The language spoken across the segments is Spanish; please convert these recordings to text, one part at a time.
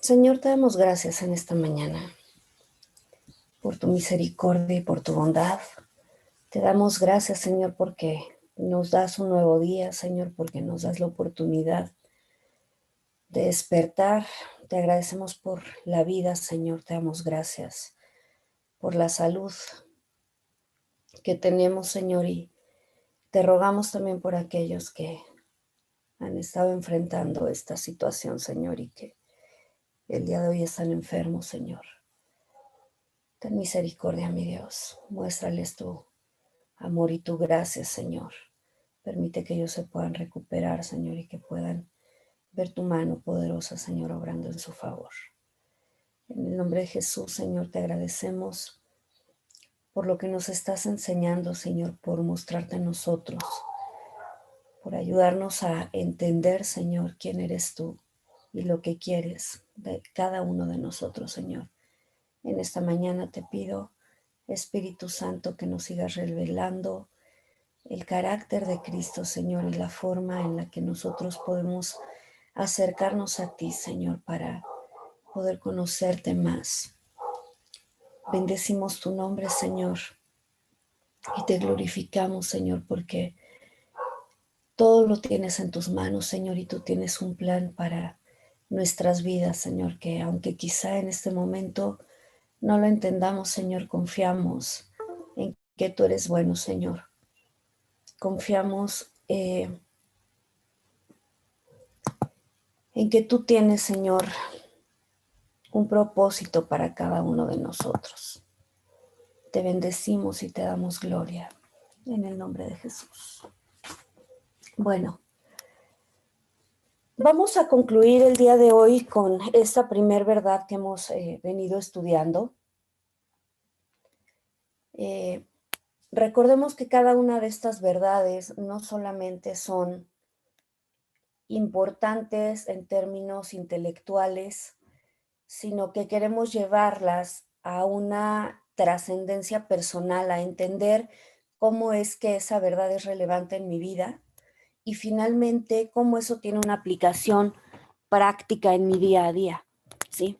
Señor, te damos gracias en esta mañana por tu misericordia y por tu bondad. Te damos gracias, Señor, porque nos das un nuevo día, Señor, porque nos das la oportunidad de despertar. Te agradecemos por la vida, Señor. Te damos gracias por la salud que tenemos, Señor, y te rogamos también por aquellos que han estado enfrentando esta situación, Señor, y que el día de hoy están enfermos, Señor. Ten misericordia, mi Dios. Muéstrales tu amor y tu gracia, Señor. Permite que ellos se puedan recuperar, Señor, y que puedan ver tu mano poderosa, Señor, obrando en su favor. En el nombre de Jesús, Señor, te agradecemos por lo que nos estás enseñando, Señor, por mostrarte a nosotros, por ayudarnos a entender, Señor, quién eres tú y lo que quieres de cada uno de nosotros, Señor. En esta mañana te pido, Espíritu Santo, que nos sigas revelando el carácter de Cristo, Señor, y la forma en la que nosotros podemos acercarnos a ti, Señor, para poder conocerte más. Bendecimos tu nombre, Señor, y te glorificamos, Señor, porque todo lo tienes en tus manos, Señor, y tú tienes un plan para nuestras vidas, Señor, que aunque quizá en este momento no lo entendamos, Señor, confiamos en que tú eres bueno, Señor. Confiamos en que tú tienes, Señor, un propósito para cada uno de nosotros. Te bendecimos y te damos gloria en el nombre de Jesús. Bueno, vamos a concluir el día de hoy con esta primer verdad que hemos venido estudiando. Recordemos que cada una de estas verdades no solamente son importantes en términos intelectuales, sino que queremos llevarlas a una trascendencia personal, a entender cómo es que esa verdad es relevante en mi vida y finalmente cómo eso tiene una aplicación práctica en mi día a día, ¿sí?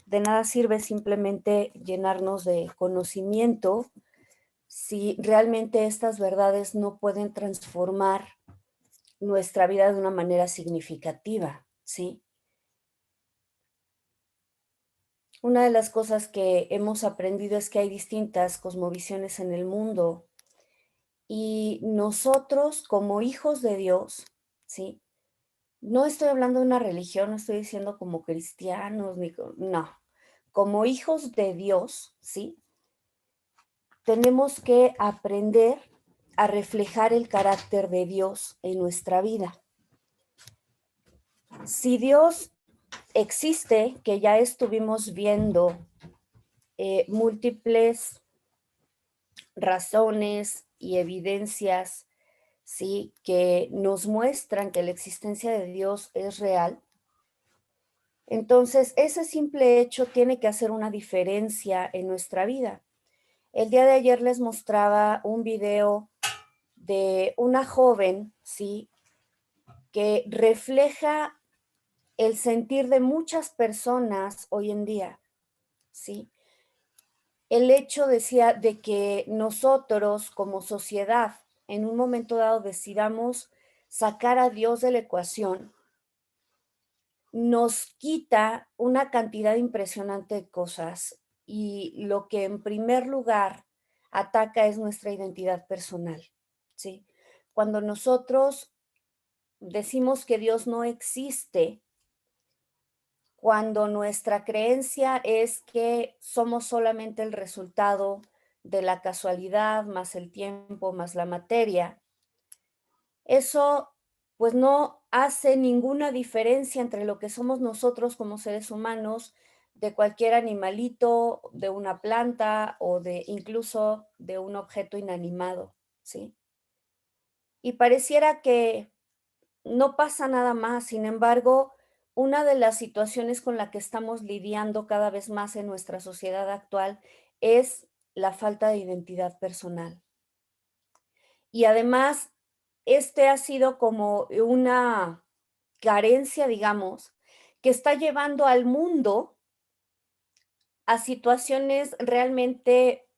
De nada sirve simplemente llenarnos de conocimiento si realmente estas verdades no pueden transformar nuestra vida de una manera significativa, ¿sí? Una de las cosas que hemos aprendido es que hay distintas cosmovisiones en el mundo y nosotros como hijos de Dios, ¿sí? No estoy hablando de una religión, no estoy diciendo como cristianos, no. Como hijos de Dios, ¿sí? Tenemos que aprender a reflejar el carácter de Dios en nuestra vida. Si Dios existe, que ya estuvimos viendo múltiples razones y evidencias, ¿sí? Que nos muestran que la existencia de Dios es real. Entonces, ese simple hecho tiene que hacer una diferencia en nuestra vida. El día de ayer les mostraba un video de una joven, ¿sí? Que refleja el sentir de muchas personas hoy en día, ¿sí? El hecho, decía, de que nosotros como sociedad en un momento dado decidamos sacar a Dios de la ecuación, nos quita una cantidad impresionante de cosas y lo que en primer lugar ataca es nuestra identidad personal, ¿sí? Cuando nosotros decimos que Dios no existe, cuando nuestra creencia es que somos solamente el resultado de la casualidad, más el tiempo, más la materia, eso pues no hace ninguna diferencia entre lo que somos nosotros como seres humanos, de cualquier animalito, de una planta o de incluso de un objeto inanimado, ¿sí? Y pareciera que no pasa nada más. Sin embargo, una de las situaciones con la que estamos lidiando cada vez más en nuestra sociedad actual es la falta de identidad personal. Y además, este ha sido como una carencia, digamos, que está llevando al mundo a situaciones realmente,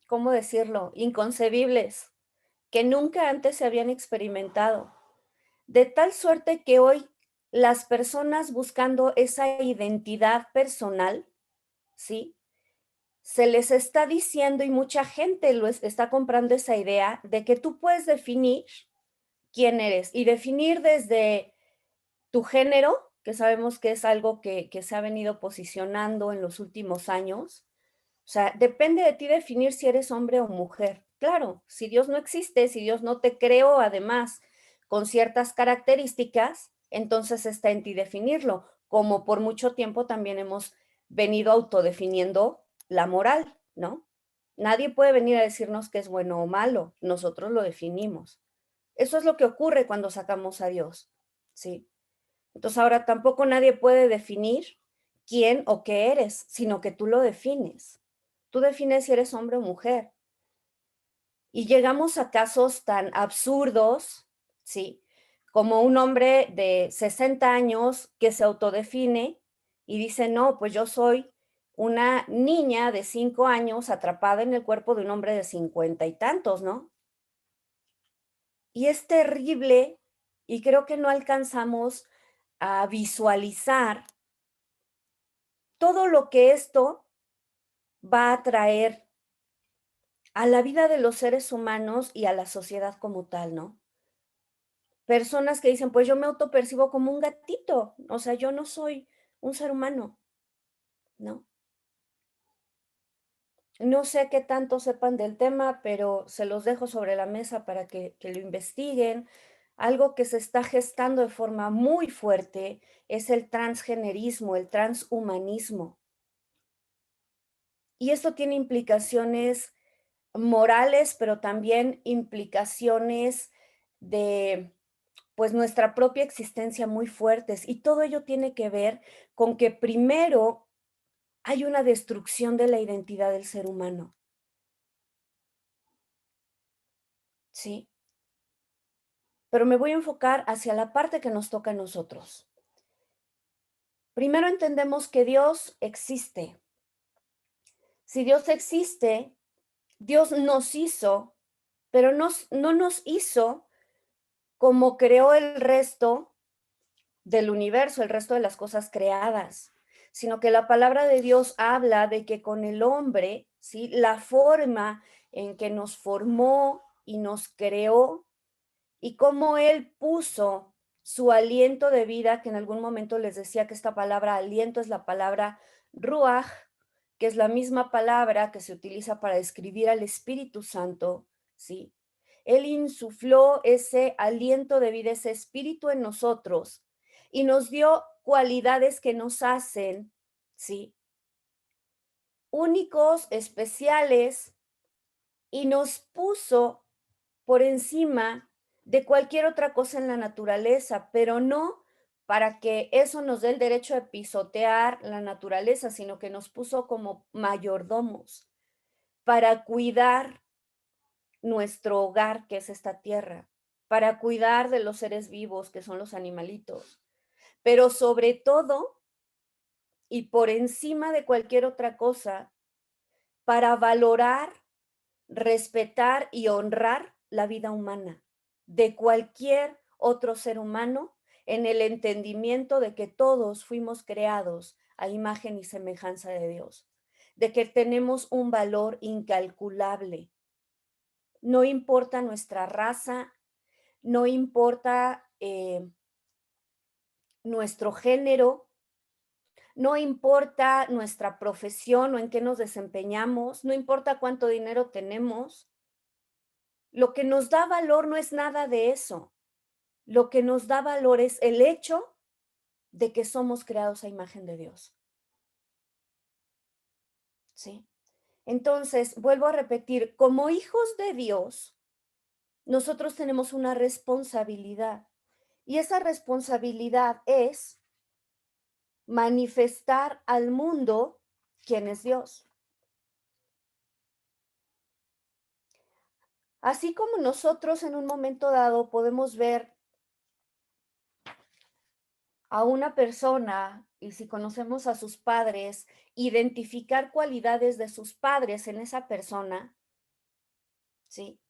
¿cómo decirlo?, inconcebibles, que nunca antes se habían experimentado. De tal suerte que hoy las personas buscando esa identidad personal, ¿sí? Se les está diciendo, y mucha gente está comprando esa idea de que tú puedes definir quién eres y definir desde tu género, que sabemos que es algo que se ha venido posicionando en los últimos años. O sea, depende de ti definir si eres hombre o mujer. Claro, si Dios no existe, si Dios no te creó además con ciertas características, entonces está en ti definirlo, como por mucho tiempo también hemos venido autodefiniendo la moral, ¿no? Nadie puede venir a decirnos que es bueno o malo, nosotros lo definimos. Eso es lo que ocurre cuando sacamos a Dios, ¿sí? Entonces ahora tampoco nadie puede definir quién o qué eres, sino que tú lo defines. Tú defines si eres hombre o mujer. Y llegamos a casos tan absurdos, ¿sí? Como un hombre de 60 años que se autodefine y dice, no, pues yo soy una niña de 5 años atrapada en el cuerpo de un hombre de 50 y tantos, ¿no? Y es terrible y creo que no alcanzamos a visualizar todo lo que esto va a traer a la vida de los seres humanos y a la sociedad como tal, ¿no? Personas que dicen, pues yo me autopercibo como un gatito, o sea, yo no soy un ser humano, ¿no? No sé qué tanto sepan del tema, pero se los dejo sobre la mesa para que lo investiguen. Algo que se está gestando de forma muy fuerte es el transgenerismo, el transhumanismo. Y esto tiene implicaciones morales, pero también implicaciones de, pues, nuestra propia existencia muy fuertes. Y todo ello tiene que ver con que primero hay una destrucción de la identidad del ser humano, ¿sí? Pero me voy a enfocar hacia la parte que nos toca a nosotros. Primero entendemos que Dios existe. Si Dios existe, Dios nos hizo, pero no nos hizo como creó el resto del universo, el resto de las cosas creadas, sino que la palabra de Dios habla de que con el hombre, ¿sí? La forma en que nos formó y nos creó y cómo él puso su aliento de vida, que en algún momento les decía que esta palabra aliento es la palabra ruach, que es la misma palabra que se utiliza para describir al Espíritu Santo, ¿sí? Él insufló ese aliento de vida, ese espíritu en nosotros y nos dio cualidades que nos hacen, ¿sí? Únicos, especiales y nos puso por encima de cualquier otra cosa en la naturaleza, pero no para que eso nos dé el derecho de pisotear la naturaleza, sino que nos puso como mayordomos para cuidar nuestro hogar, que es esta tierra, para cuidar de los seres vivos, que son los animalitos, pero sobre todo y por encima de cualquier otra cosa, para valorar, respetar y honrar la vida humana de cualquier otro ser humano en el entendimiento de que todos fuimos creados a imagen y semejanza de Dios, de que tenemos un valor incalculable. No importa nuestra raza, no importa nuestro género, no importa nuestra profesión o en qué nos desempeñamos, no importa cuánto dinero tenemos. Lo que nos da valor no es nada de eso. Lo que nos da valor es el hecho de que somos creados a imagen de Dios, ¿sí? Entonces, vuelvo a repetir, como hijos de Dios, nosotros tenemos una responsabilidad y esa responsabilidad es manifestar al mundo quién es Dios. Así como nosotros en un momento dado podemos ver a una persona y si conocemos a sus padres, identificar cualidades de sus padres en esa persona, ¿sí?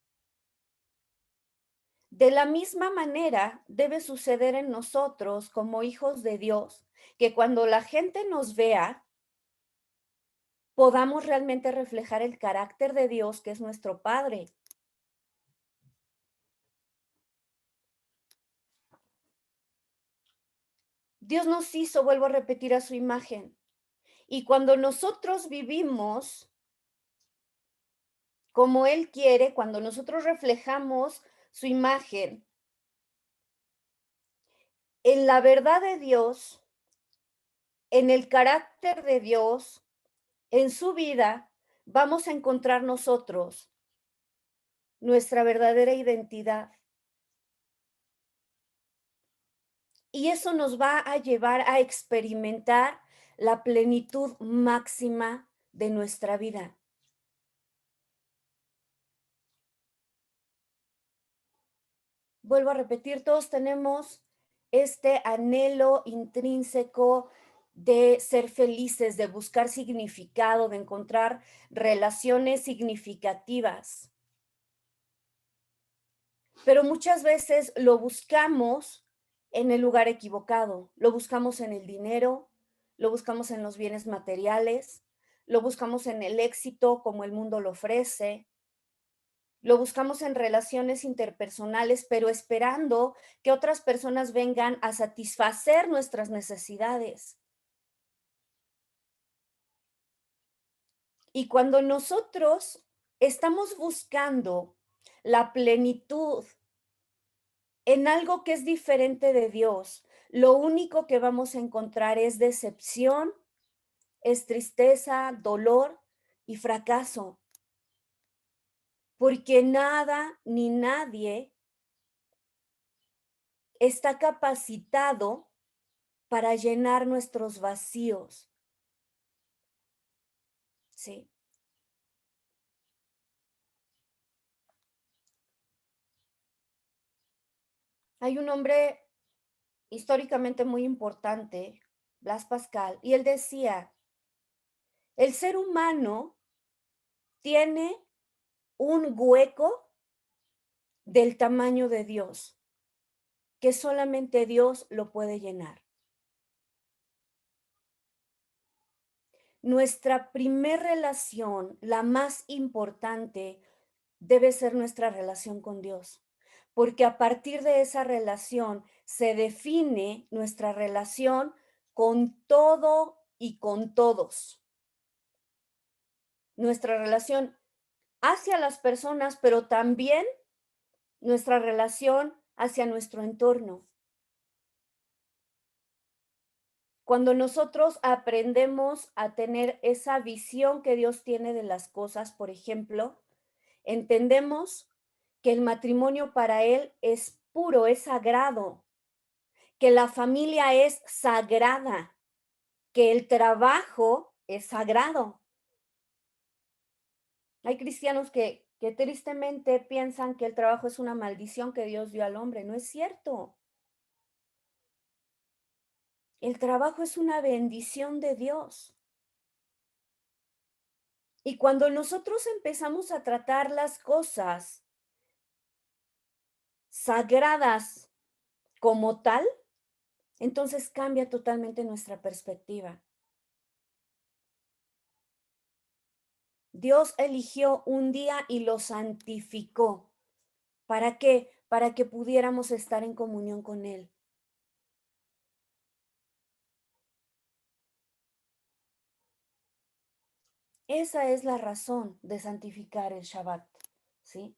De la misma manera debe suceder en nosotros como hijos de Dios, que cuando la gente nos vea, podamos realmente reflejar el carácter de Dios, que es nuestro Padre. Dios nos hizo, vuelvo a repetir, a su imagen. Y cuando nosotros vivimos como Él quiere, cuando nosotros reflejamos su imagen en la verdad de Dios, en el carácter de Dios, en su vida, vamos a encontrar nosotros nuestra verdadera identidad. Y eso nos va a llevar a experimentar la plenitud máxima de nuestra vida. Vuelvo a repetir, todos tenemos este anhelo intrínseco de ser felices, de buscar significado, de encontrar relaciones significativas. Pero muchas veces lo buscamos en el lugar equivocado, lo buscamos en el dinero, lo buscamos en los bienes materiales, lo buscamos en el éxito como el mundo lo ofrece, lo buscamos en relaciones interpersonales, pero esperando que otras personas vengan a satisfacer nuestras necesidades. Y cuando nosotros estamos buscando la plenitud en algo que es diferente de Dios, lo único que vamos a encontrar es decepción, es tristeza, dolor y fracaso, porque nada ni nadie está capacitado para llenar nuestros vacíos, ¿sí? Hay un hombre históricamente muy importante, Blas Pascal, y él decía, el ser humano tiene un hueco del tamaño de Dios, que solamente Dios lo puede llenar. Nuestra primer relación, la más importante, debe ser nuestra relación con Dios, porque a partir de esa relación se define nuestra relación con todo y con todos. Nuestra relación hacia las personas, pero también nuestra relación hacia nuestro entorno. Cuando nosotros aprendemos a tener esa visión que Dios tiene de las cosas, por ejemplo, entendemos que el matrimonio para Él es puro, es sagrado, que la familia es sagrada, que el trabajo es sagrado. Hay cristianos que tristemente piensan que el trabajo es una maldición que Dios dio al hombre. No es cierto. El trabajo es una bendición de Dios. Y cuando nosotros empezamos a tratar las cosas sagradas como tal, entonces cambia totalmente nuestra perspectiva. Dios eligió un día y lo santificó. ¿Para qué? Para que pudiéramos estar en comunión con Él. Esa es la razón de santificar el Shabbat, ¿sí?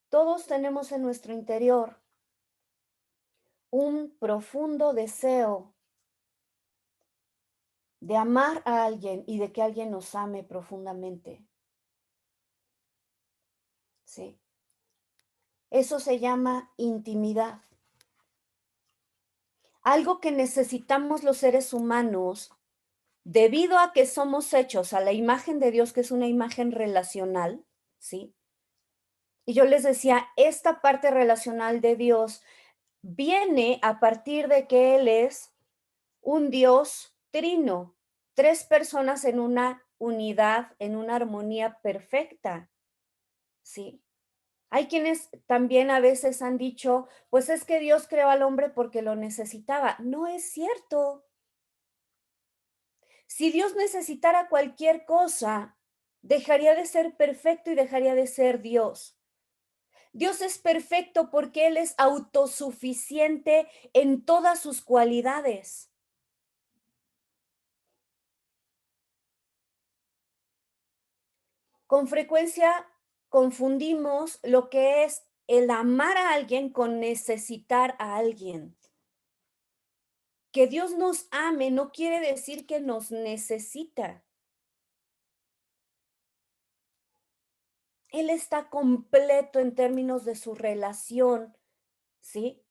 Todos tenemos en nuestro interior un profundo deseo de amar a alguien y de que alguien nos ame profundamente, ¿sí? Eso se llama intimidad. Algo que necesitamos los seres humanos debido a que somos hechos a la imagen de Dios, que es una imagen relacional, ¿sí? Y yo les decía, esta parte relacional de Dios viene a partir de que Él es un Dios trino, tres personas en una unidad, en una armonía perfecta, ¿sí? Hay quienes también a veces han dicho, pues es que Dios creó al hombre porque lo necesitaba. No es cierto. Si Dios necesitara cualquier cosa, dejaría de ser perfecto y dejaría de ser Dios. Dios es perfecto porque Él es autosuficiente en todas sus cualidades. Con frecuencia confundimos lo que es el amar a alguien con necesitar a alguien. Que Dios nos ame no quiere decir que nos necesita. Él está completo en términos de su relación, ¿sí?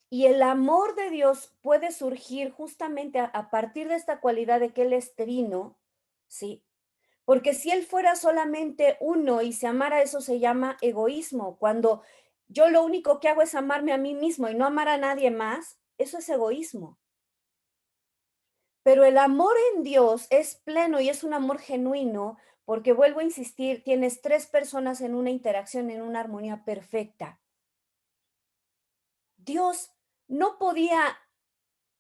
Y el amor de Dios puede surgir justamente a partir de esta cualidad de que Él es trino, ¿sí? Porque si Él fuera solamente uno y se amara, eso se llama egoísmo. Cuando yo lo único que hago es amarme a mí mismo y no amar a nadie más, eso es egoísmo. Pero el amor en Dios es pleno y es un amor genuino, porque vuelvo a insistir, tienes tres personas en una interacción, en una armonía perfecta. Dios no podía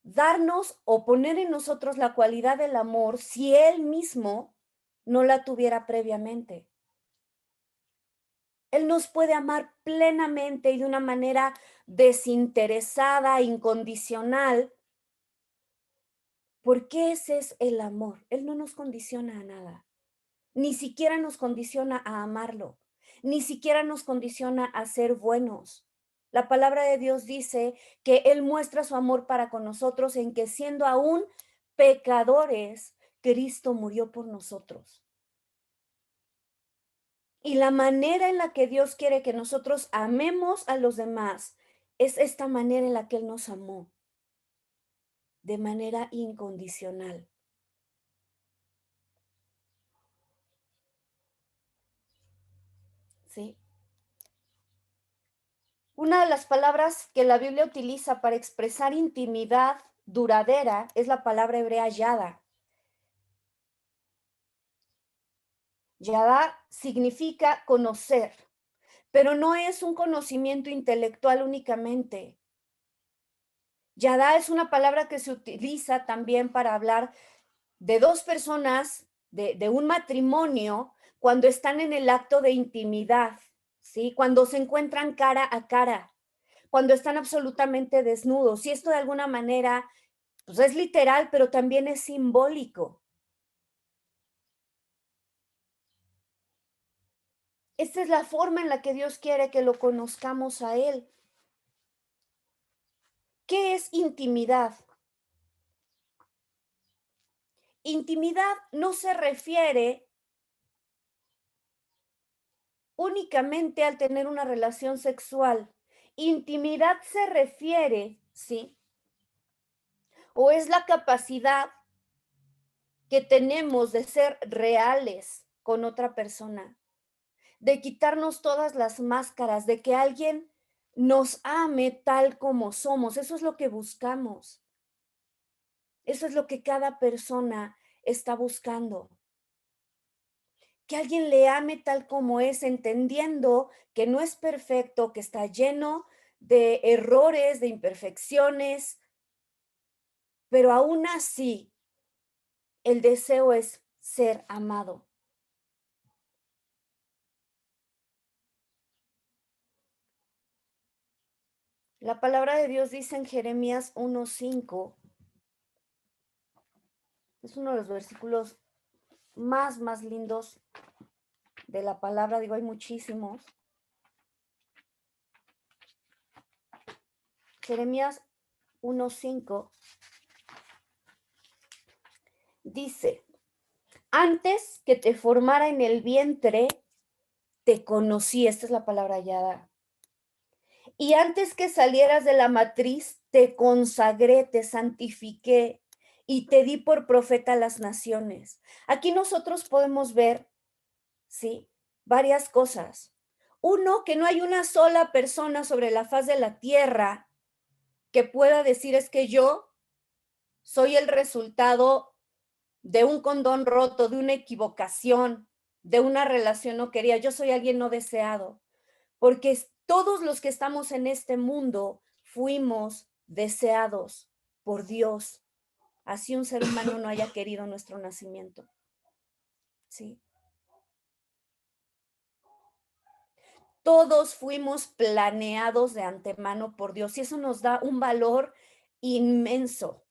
darnos o poner en nosotros la cualidad del amor si Él mismo no la tuviera previamente. Él nos puede amar plenamente y de una manera desinteresada, incondicional, porque ese es el amor. Él no nos condiciona a nada. Ni siquiera nos condiciona a amarlo, ni siquiera nos condiciona a ser buenos. La palabra de Dios dice que Él muestra su amor para con nosotros en que siendo aún pecadores, Cristo murió por nosotros. Y la manera en la que Dios quiere que nosotros amemos a los demás es esta manera en la que Él nos amó, de manera incondicional. ¿Sí? Una de las palabras que la Biblia utiliza para expresar intimidad duradera es la palabra hebrea yada. Yada significa conocer, pero no es un conocimiento intelectual únicamente. Yada es una palabra que se utiliza también para hablar de dos personas, de un matrimonio, cuando están en el acto de intimidad, ¿sí? Cuando se encuentran cara a cara, cuando están absolutamente desnudos. Y esto de alguna manera pues es literal, pero también es simbólico. Esta es la forma en la que Dios quiere que lo conozcamos a Él. ¿Qué es intimidad? Intimidad no se refiere únicamente al tener una relación sexual. Intimidad se refiere, ¿sí? O es la capacidad que tenemos de ser reales con otra persona, de quitarnos todas las máscaras, de que alguien nos ame tal como somos. Eso es lo que buscamos. Eso es lo que cada persona está buscando. Que alguien le ame tal como es, entendiendo que no es perfecto, que está lleno de errores, de imperfecciones, pero aún así el deseo es ser amado. La palabra de Dios dice en Jeremías 1:5, es uno de los versículos más lindos de la palabra, digo, hay muchísimos. Jeremías 1:5 dice, antes que te formara en el vientre, te conocí, esta es la palabra hallada. Y antes que salieras de la matriz, te consagré, te santifiqué y te di por profeta a las naciones. Aquí nosotros podemos ver, ¿sí? varias cosas. Uno, que no hay una sola persona sobre la faz de la tierra que pueda decir es que yo soy el resultado de un condón roto, de una equivocación, de una relación no querida. Yo soy alguien no deseado, porque todos los que estamos en este mundo fuimos deseados por Dios. Así un ser humano no haya querido nuestro nacimiento. ¿Sí? Todos fuimos planeados de antemano por Dios y eso nos da un valor inmenso.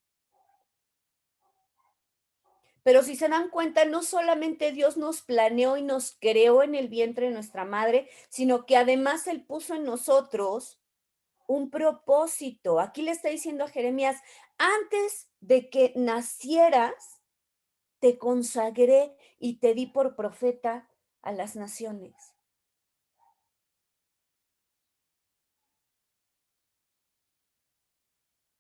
Pero si se dan cuenta, no solamente Dios nos planeó y nos creó en el vientre de nuestra madre, sino que además Él puso en nosotros un propósito. Aquí le está diciendo a Jeremías, antes de que nacieras, te consagré y te di por profeta a las naciones.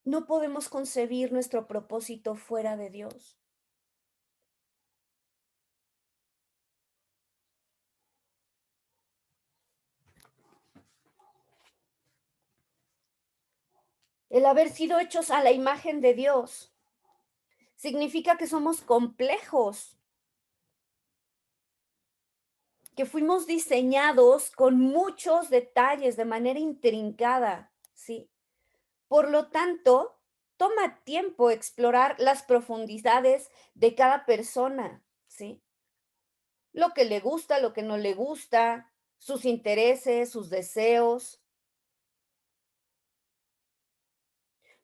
No podemos concebir nuestro propósito fuera de Dios. El haber sido hechos a la imagen de Dios significa que somos complejos, que fuimos diseñados con muchos detalles de manera intrincada, ¿sí? Por lo tanto, toma tiempo explorar las profundidades de cada persona, ¿sí? Lo que le gusta, lo que no le gusta, sus intereses, sus deseos.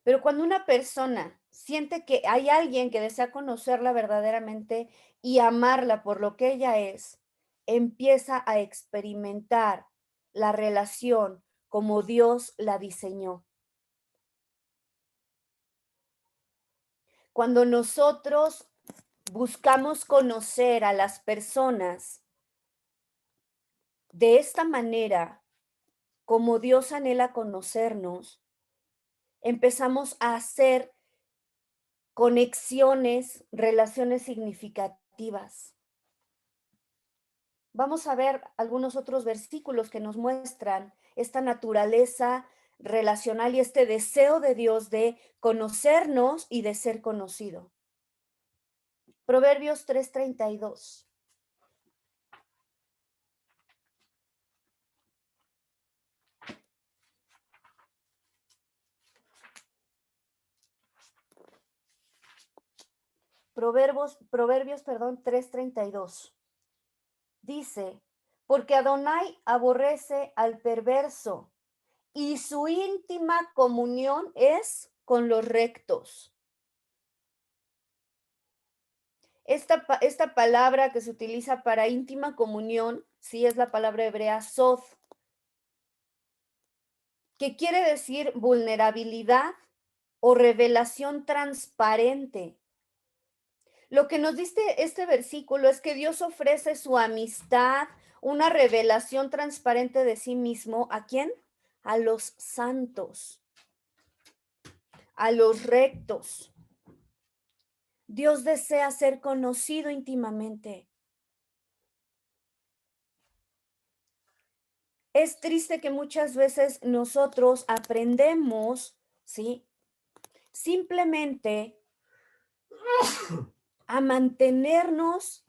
Pero cuando una persona siente que hay alguien que desea conocerla verdaderamente y amarla por lo que ella es, empieza a experimentar la relación como Dios la diseñó. Cuando nosotros buscamos conocer a las personas de esta manera, como Dios anhela conocernos, empezamos a hacer conexiones, relaciones significativas. Vamos a ver algunos otros versículos que nos muestran esta naturaleza relacional y este deseo de Dios de conocernos y de ser conocido. Proverbios 3:32. Proverbios, 3:32. Dice, porque Adonai aborrece al perverso y su íntima comunión es con los rectos. Esta palabra que se utiliza para íntima comunión, sí es la palabra hebrea sod, que quiere decir vulnerabilidad o revelación transparente. Lo que nos dice este versículo es que Dios ofrece su amistad, una revelación transparente de sí mismo. ¿A quién? A los santos, a los rectos. Dios desea ser conocido íntimamente. Es triste que muchas veces nosotros aprendemos, ¿sí? Simplemente a mantenernos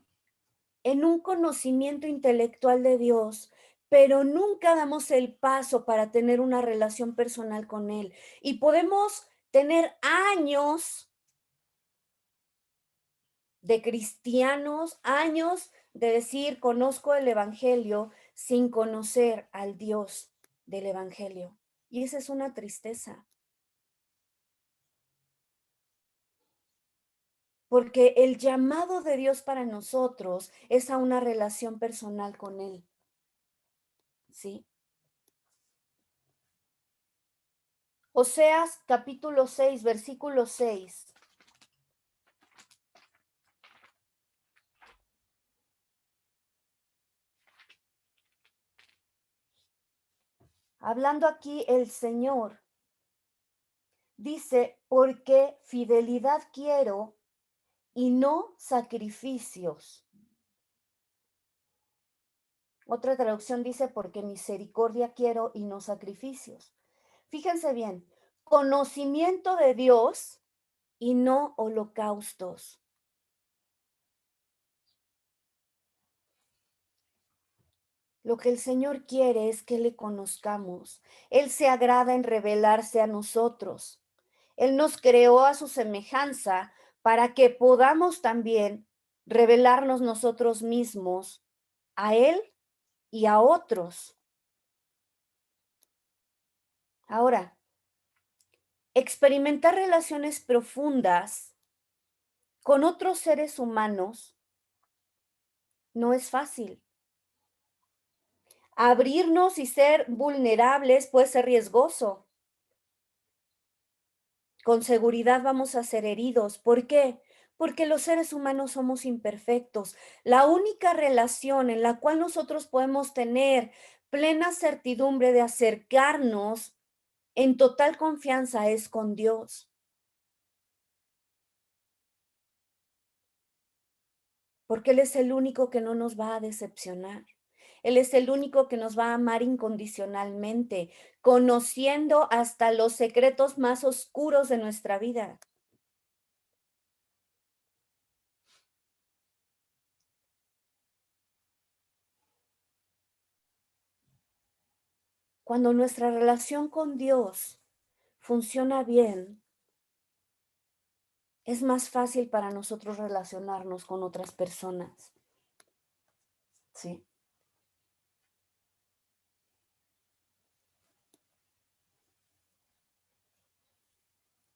en un conocimiento intelectual de Dios, pero nunca damos el paso para tener una relación personal con Él. Y podemos tener años de cristianos, años de decir, conozco el Evangelio, sin conocer al Dios del Evangelio. Y esa es una tristeza. Porque el llamado de Dios para nosotros es a una relación personal con Él. ¿Sí? Oseas capítulo 6, versículo 6. Hablando aquí el Señor, dice, porque fidelidad quiero y no sacrificios. Otra traducción dice, porque misericordia quiero y no sacrificios. Fíjense bien, conocimiento de Dios y no holocaustos. Lo que el Señor quiere es que le conozcamos. Él se agrada en revelarse a nosotros. Él nos creó a su semejanza para que podamos también revelarnos nosotros mismos a Él y a otros. Ahora, experimentar relaciones profundas con otros seres humanos no es fácil. Abrirnos y ser vulnerables puede ser riesgoso. Con seguridad vamos a ser heridos. ¿Por qué? Porque los seres humanos somos imperfectos. La única relación en la cual nosotros podemos tener plena certidumbre de acercarnos en total confianza es con Dios. Porque Él es el único que no nos va a decepcionar. Él es el único que nos va a amar incondicionalmente, conociendo hasta los secretos más oscuros de nuestra vida. Cuando nuestra relación con Dios funciona bien, es más fácil para nosotros relacionarnos con otras personas. ¿Sí?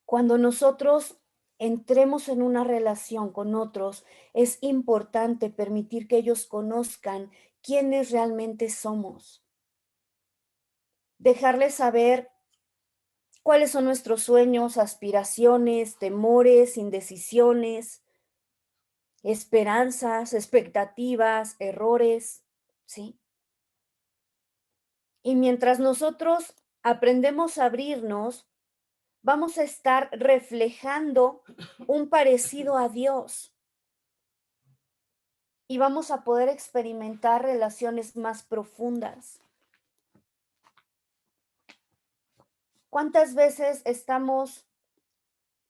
Cuando nosotros entremos en una relación con otros, es importante permitir que ellos conozcan quiénes realmente somos. Dejarles saber cuáles son nuestros sueños, aspiraciones, temores, indecisiones, esperanzas, expectativas, errores, ¿sí? Y mientras nosotros aprendemos a abrirnos, vamos a estar reflejando un parecido a Dios y vamos a poder experimentar relaciones más profundas. ¿Cuántas veces estamos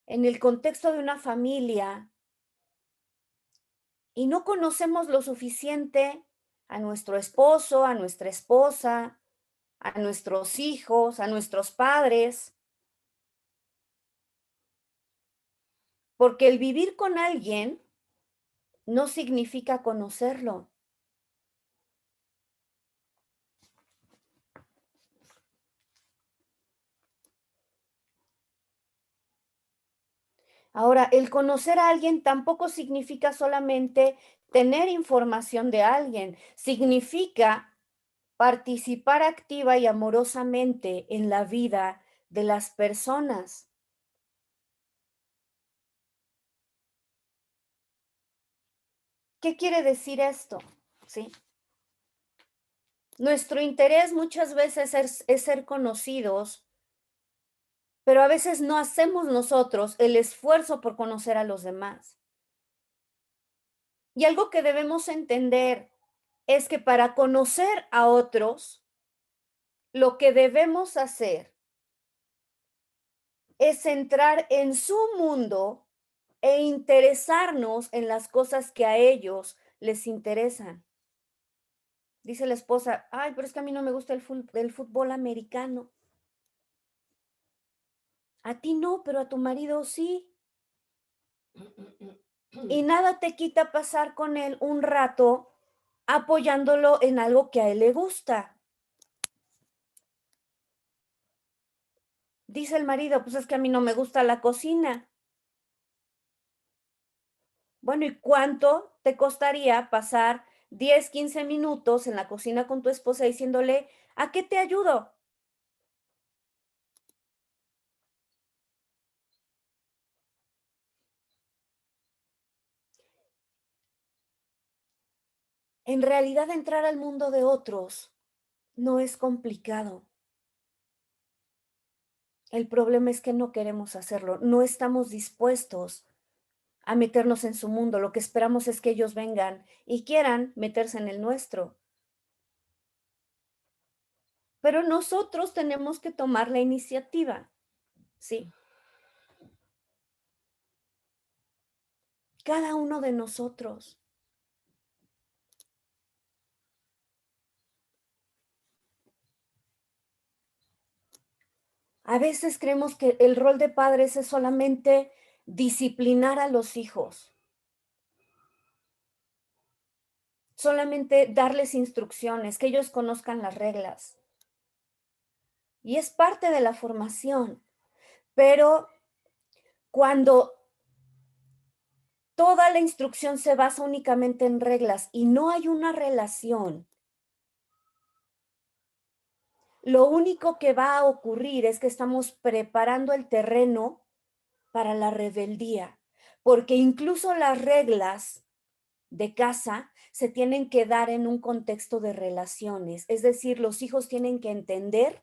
en el contexto de una familia y no conocemos lo suficiente a nuestro esposo, a nuestra esposa, a nuestros hijos, a nuestros padres? Porque el vivir con alguien no significa conocerlo. Ahora, el conocer a alguien tampoco significa solamente tener información de alguien, significa participar activa y amorosamente en la vida de las personas. ¿Qué quiere decir esto? ¿Sí? Nuestro interés muchas veces es ser conocidos, pero a veces no hacemos nosotros el esfuerzo por conocer a los demás. Y algo que debemos entender es que para conocer a otros, lo que debemos hacer es entrar en su mundo e interesarnos en las cosas que a ellos les interesan. Dice la esposa, ay, pero es que a mí no me gusta el fútbol americano. A ti no, pero a tu marido sí. Y nada te quita pasar con él un rato apoyándolo en algo que a él le gusta. Dice el marido, pues es que a mí no me gusta la cocina. Bueno, ¿y cuánto te costaría pasar 10, 15 minutos en la cocina con tu esposa diciéndole, ¿a qué te ayudo? En realidad, entrar al mundo de otros no es complicado. El problema es que no queremos hacerlo, no estamos dispuestos a meternos en su mundo. Lo que esperamos es que ellos vengan y quieran meterse en el nuestro. pero nosotros tenemos que tomar la iniciativa, ¿sí? Cada uno de nosotros. A veces creemos que el rol de padres es solamente disciplinar a los hijos, solamente darles instrucciones, que ellos conozcan las reglas. Y es parte de la formación, pero cuando toda la instrucción se basa únicamente en reglas y no hay una relación, lo único que va a ocurrir es que estamos preparando el terreno para la rebeldía, porque incluso las reglas de casa se tienen que dar en un contexto de relaciones, es decir, los hijos tienen que entender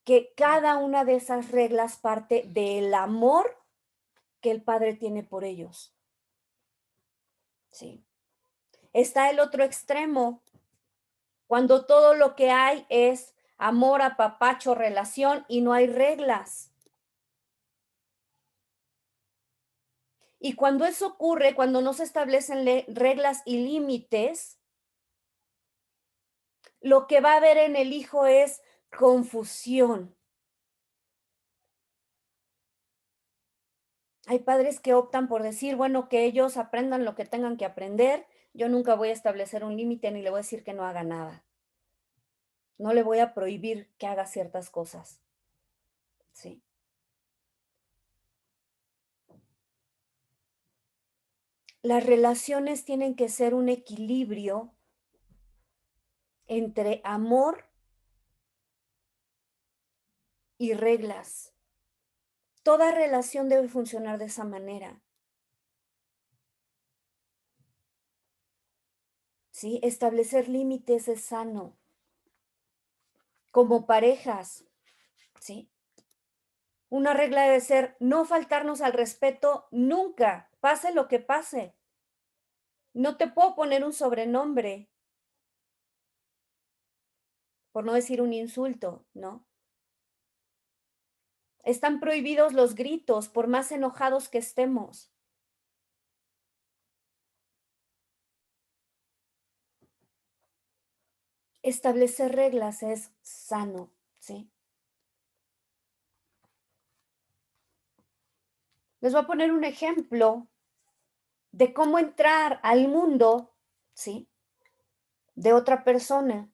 que cada una de esas reglas parte del amor que el padre tiene por ellos. Sí. Está el otro extremo, cuando todo lo que hay es amor, apapacho, relación y no hay reglas. Y cuando eso ocurre, cuando no se establecen reglas y límites, lo que va a haber en el hijo es confusión. Hay padres que optan por decir, bueno, que ellos aprendan lo que tengan que aprender. Yo nunca voy a establecer un límite ni le voy a decir que no haga nada. No le voy a prohibir que haga ciertas cosas. Sí. Las relaciones tienen que ser un equilibrio entre amor y reglas. Toda relación debe funcionar de esa manera. ¿Sí? Establecer límites es sano. Como parejas, ¿sí? Una regla debe ser no faltarnos al respeto nunca, pase lo que pase. No te puedo poner un sobrenombre, por no decir un insulto, ¿no? Están prohibidos los gritos, por más enojados que estemos. Establecer reglas es sano, ¿sí? Les voy a poner un ejemplo de cómo entrar al mundo, ¿sí? De otra persona.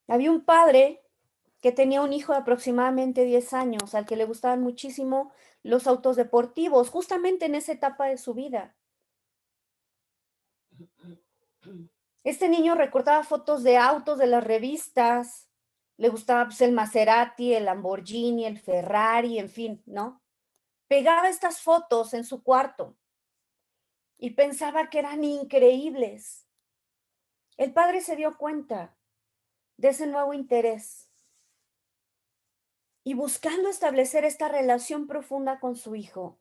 Había un padre que tenía un hijo de aproximadamente 10 años, al que le gustaban muchísimo los autos deportivos, justamente en esa etapa de su vida. Este niño recortaba fotos de autos de las revistas, le gustaba pues, el Maserati, el Lamborghini, el Ferrari, en fin, ¿no? Pegaba estas fotos en su cuarto y pensaba que eran increíbles. El padre se dio cuenta de ese nuevo interés y buscando establecer esta relación profunda con su hijo,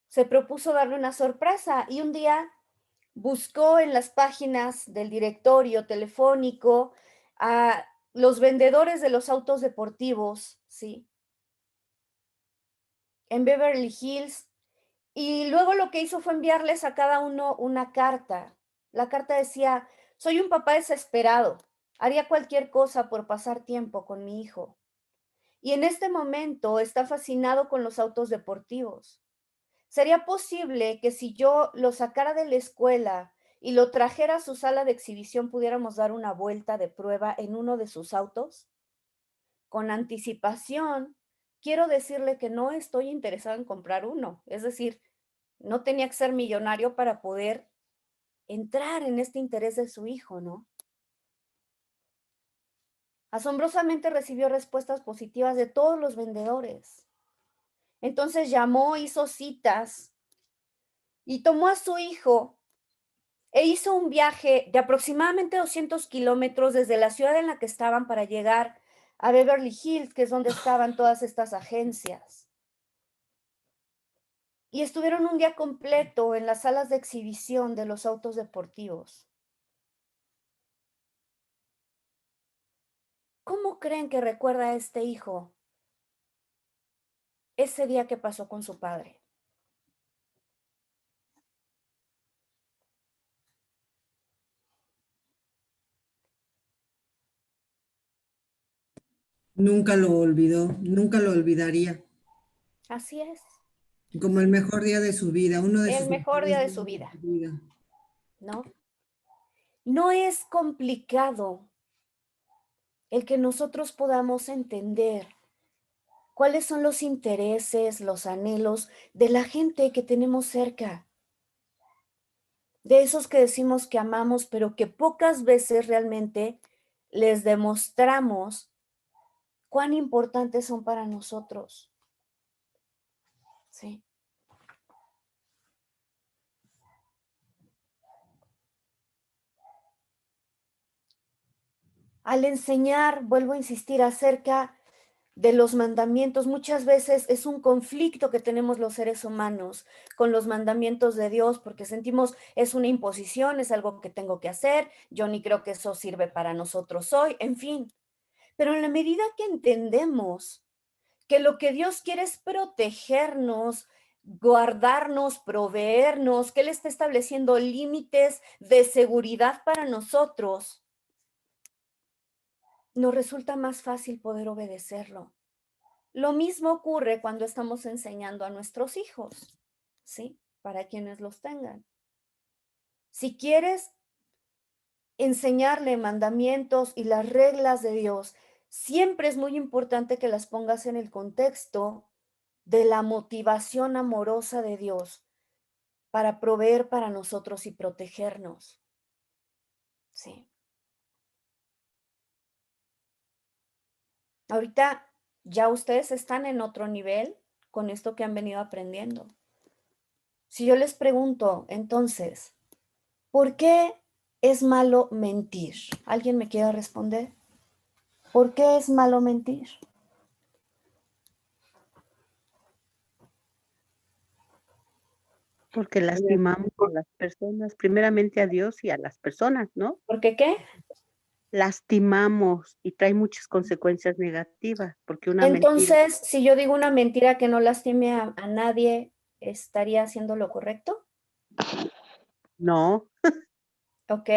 se propuso darle una sorpresa y un día buscó en las páginas del directorio telefónico a los vendedores de los autos deportivos, ¿sí? En Beverly Hills. Y luego lo que hizo fue enviarles a cada uno una carta. La carta decía, soy un papá desesperado, haría cualquier cosa por pasar tiempo con mi hijo. Y en este momento está fascinado con los autos deportivos. ¿Sería posible que si yo lo sacara de la escuela y lo trajera a su sala de exhibición pudiéramos dar una vuelta de prueba en uno de sus autos? Con anticipación, quiero decirle que no estoy interesado en comprar uno. Es decir, no tenía que ser millonario para poder entrar en este interés de su hijo, ¿no? Asombrosamente recibió respuestas positivas de todos los vendedores. Entonces llamó, hizo citas y tomó a su hijo e hizo un viaje de aproximadamente 200 kilómetros desde la ciudad en la que estaban para llegar a Beverly Hills, que es donde estaban todas estas agencias. y estuvieron un día completo en las salas de exhibición de los autos deportivos. ¿Cómo creen que recuerda a este hijo ese día que pasó con su padre? Nunca lo olvidó, nunca lo olvidaría. Así es, Como el ¿sí? mejor día de su vida, uno de El sus mejor mejores día de días su de vida, su vida. ¿no? No es complicado el que nosotros podamos entender cuáles son los intereses, los anhelos de la gente que tenemos cerca, de esos que decimos que amamos, pero que pocas veces realmente les demostramos cuán importantes son para nosotros. Sí. Al enseñar, vuelvo a insistir, acerca de los mandamientos, muchas veces es un conflicto que tenemos los seres humanos con los mandamientos de Dios, porque sentimos es una imposición, es algo que tengo que hacer, yo ni creo que eso sirve para nosotros hoy, en fin. Pero en la medida que entendemos que lo que Dios quiere es protegernos, guardarnos, proveernos, que Él está estableciendo límites de seguridad para nosotros, nos resulta más fácil poder obedecerlo. Lo mismo ocurre cuando estamos enseñando a nuestros hijos, ¿sí? Para quienes los tengan. Si quieres enseñarle mandamientos y las reglas de Dios, siempre es muy importante que las pongas en el contexto de la motivación amorosa de Dios para proveer para nosotros y protegernos. Sí. Ahorita ya ustedes están en otro nivel con esto que han venido aprendiendo. Si yo les pregunto, entonces, ¿por qué es malo mentir? ¿Alguien me quiere responder? ¿Por qué es malo mentir? Porque lastimamos a las personas, primeramente a Dios y a las personas, ¿no? ¿Por qué qué? Lastimamos y trae muchas consecuencias negativas, porque una mentira, Entonces, si yo digo una mentira que no lastime a nadie, ¿estaría haciendo lo correcto? no, Ok,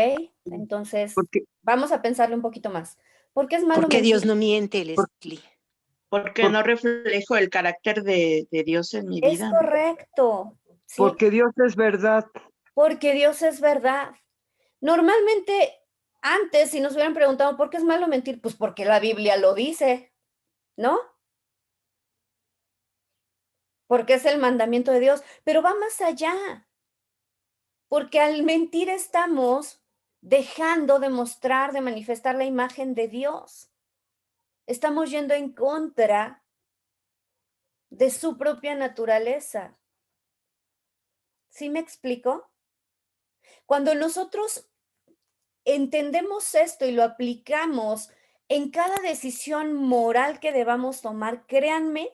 entonces Porque, vamos a pensarle un poquito más. ¿Por qué es malo porque Dios mentir? no miente, Leslie. Porque no reflejo el carácter de Dios en mi Es vida, ¿no? correcto, ¿sí? Porque Dios es verdad. Porque Dios es verdad. Normalmente, antes, si nos hubieran preguntado por qué es malo mentir, pues porque la Biblia lo dice, ¿no? Porque es el mandamiento de Dios, pero va más allá, porque al mentir estamos dejando de mostrar, de manifestar la imagen de Dios. Estamos yendo en contra de su propia naturaleza. ¿Sí me explico? Cuando nosotros entendemos esto y lo aplicamos en cada decisión moral que debamos tomar, créanme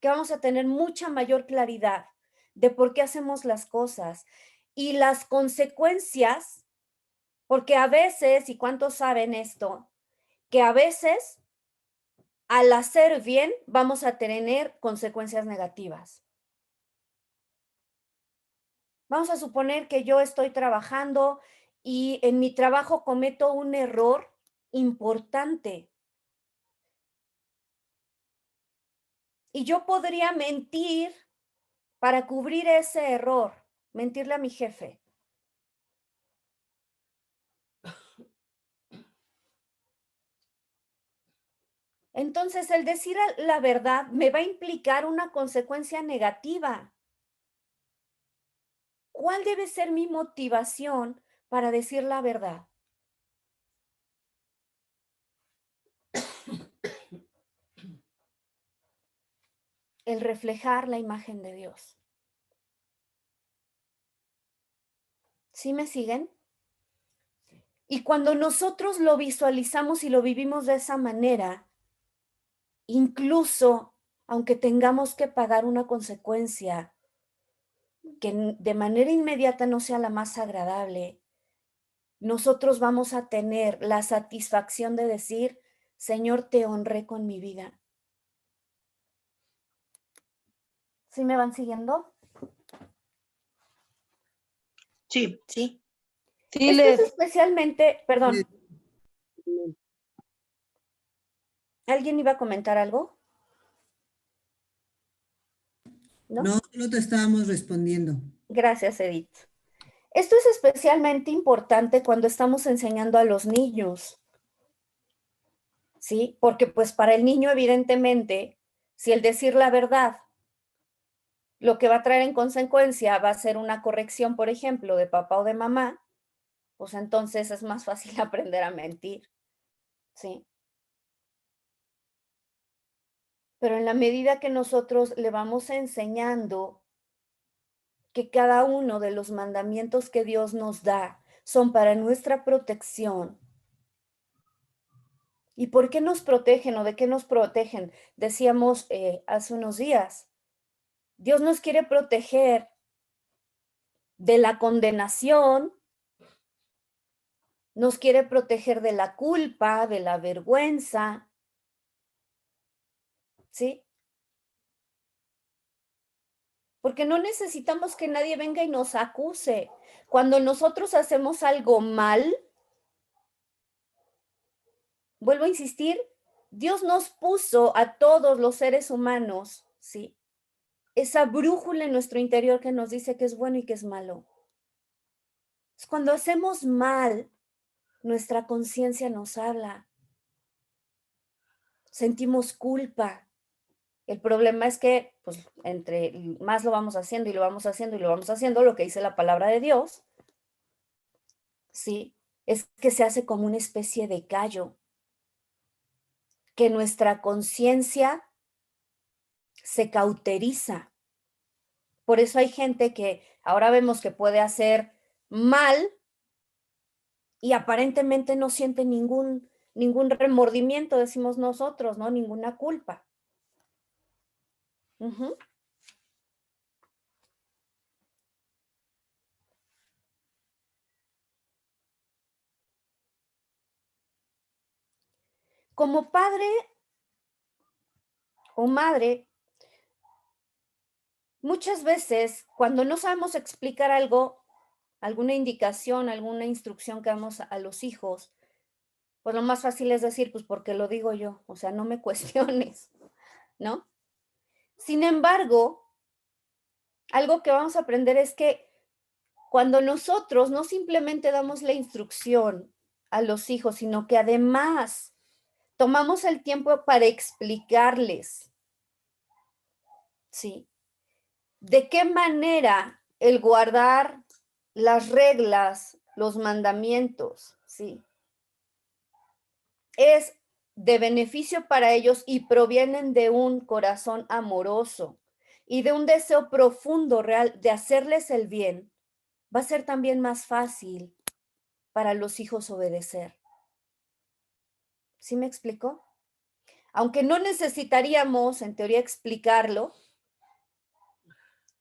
que vamos a tener mucha mayor claridad de por qué hacemos las cosas y las consecuencias, porque a veces, y cuántos saben esto, que a veces al hacer bien vamos a tener consecuencias negativas. Vamos a suponer que yo estoy trabajando y en mi trabajo cometo un error importante. Y yo podría mentir para cubrir ese error, mentirle a mi jefe. Entonces, el decir la verdad me va a implicar una consecuencia negativa. ¿Cuál debe ser mi motivación para decir la verdad? El reflejar la imagen de Dios. ¿Sí me siguen? Y cuando nosotros lo visualizamos y lo vivimos de esa manera, incluso aunque tengamos que pagar una consecuencia, que de manera inmediata no sea la más agradable, nosotros vamos a tener la satisfacción de decir, Señor, te honré con mi vida. ¿Sí me van siguiendo? Sí. Sí. Sí, Esto es Led. especialmente, perdón, ¿alguien iba a comentar algo? ¿No? No, solo te estábamos respondiendo. Gracias, Edith. Esto es especialmente importante cuando estamos enseñando a los niños, ¿sí? Porque pues para el niño, evidentemente, si el decir la verdad lo que va a traer en consecuencia va a ser una corrección, por ejemplo, de papá o de mamá, pues entonces es más fácil aprender a mentir, ¿sí? Pero en la medida que nosotros le vamos enseñando que cada uno de los mandamientos que Dios nos da son para nuestra protección. ¿Y por qué nos protegen o de qué nos protegen? Decíamos hace unos días, Dios nos quiere proteger de la condenación, nos quiere proteger de la culpa, de la vergüenza, ¿sí? Porque no necesitamos que nadie venga y nos acuse. Cuando nosotros hacemos algo mal, vuelvo a insistir, Dios nos puso a todos los seres humanos, ¿sí? Esa brújula en nuestro interior que nos dice qué es bueno y qué es malo. Cuando hacemos mal, nuestra conciencia nos habla. Sentimos culpa. El problema es que, pues, entre más lo vamos haciendo y lo vamos haciendo y lo vamos haciendo, lo que dice la palabra de Dios, ¿sí? Es que se hace como una especie de callo, que nuestra conciencia se cauteriza. Por eso hay gente que ahora vemos que puede hacer mal y aparentemente no siente ningún remordimiento, decimos nosotros, ¿no? Ninguna culpa. Uh-huh. Como padre o madre, muchas veces cuando no sabemos explicar algo, alguna indicación, alguna instrucción que damos a los hijos, pues lo más fácil es decir, pues porque lo digo yo, o sea, no me cuestiones, ¿no? Sin embargo, algo que vamos a aprender es que cuando nosotros no simplemente damos la instrucción a los hijos, sino que además tomamos el tiempo para explicarles, ¿sí? De qué manera el guardar las reglas, los mandamientos, ¿sí? Es de beneficio para ellos y provienen de un corazón amoroso y de un deseo profundo, real, de hacerles el bien, va a ser también más fácil para los hijos obedecer. ¿Sí me explico? Aunque no necesitaríamos, en teoría, explicarlo,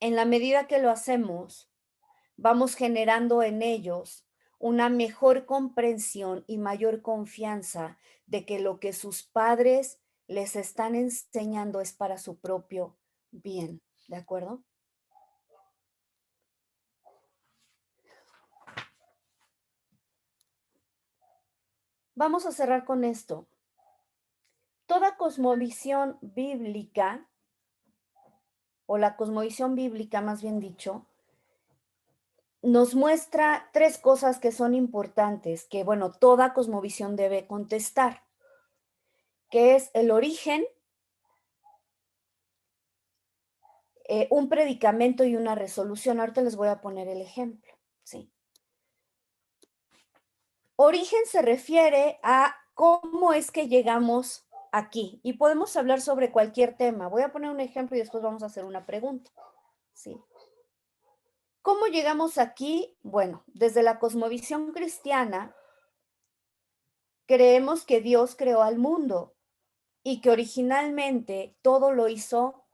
en la medida que lo hacemos, vamos generando en ellos una mejor comprensión y mayor confianza de que lo que sus padres les están enseñando es para su propio bien, ¿de acuerdo? Vamos a cerrar con esto. Toda cosmovisión bíblica, o la cosmovisión bíblica más bien dicho, nos muestra tres cosas que son importantes, que bueno, toda cosmovisión debe contestar, que es el origen, un predicamento y una resolución. Ahorita les voy a poner el ejemplo, ¿sí? Origen se refiere a cómo es que llegamos aquí y podemos hablar sobre cualquier tema. Voy a poner un ejemplo y después vamos a hacer una pregunta, ¿sí? ¿Cómo llegamos aquí? Bueno, desde la cosmovisión cristiana, creemos que Dios creó al mundo y que originalmente todo lo hizo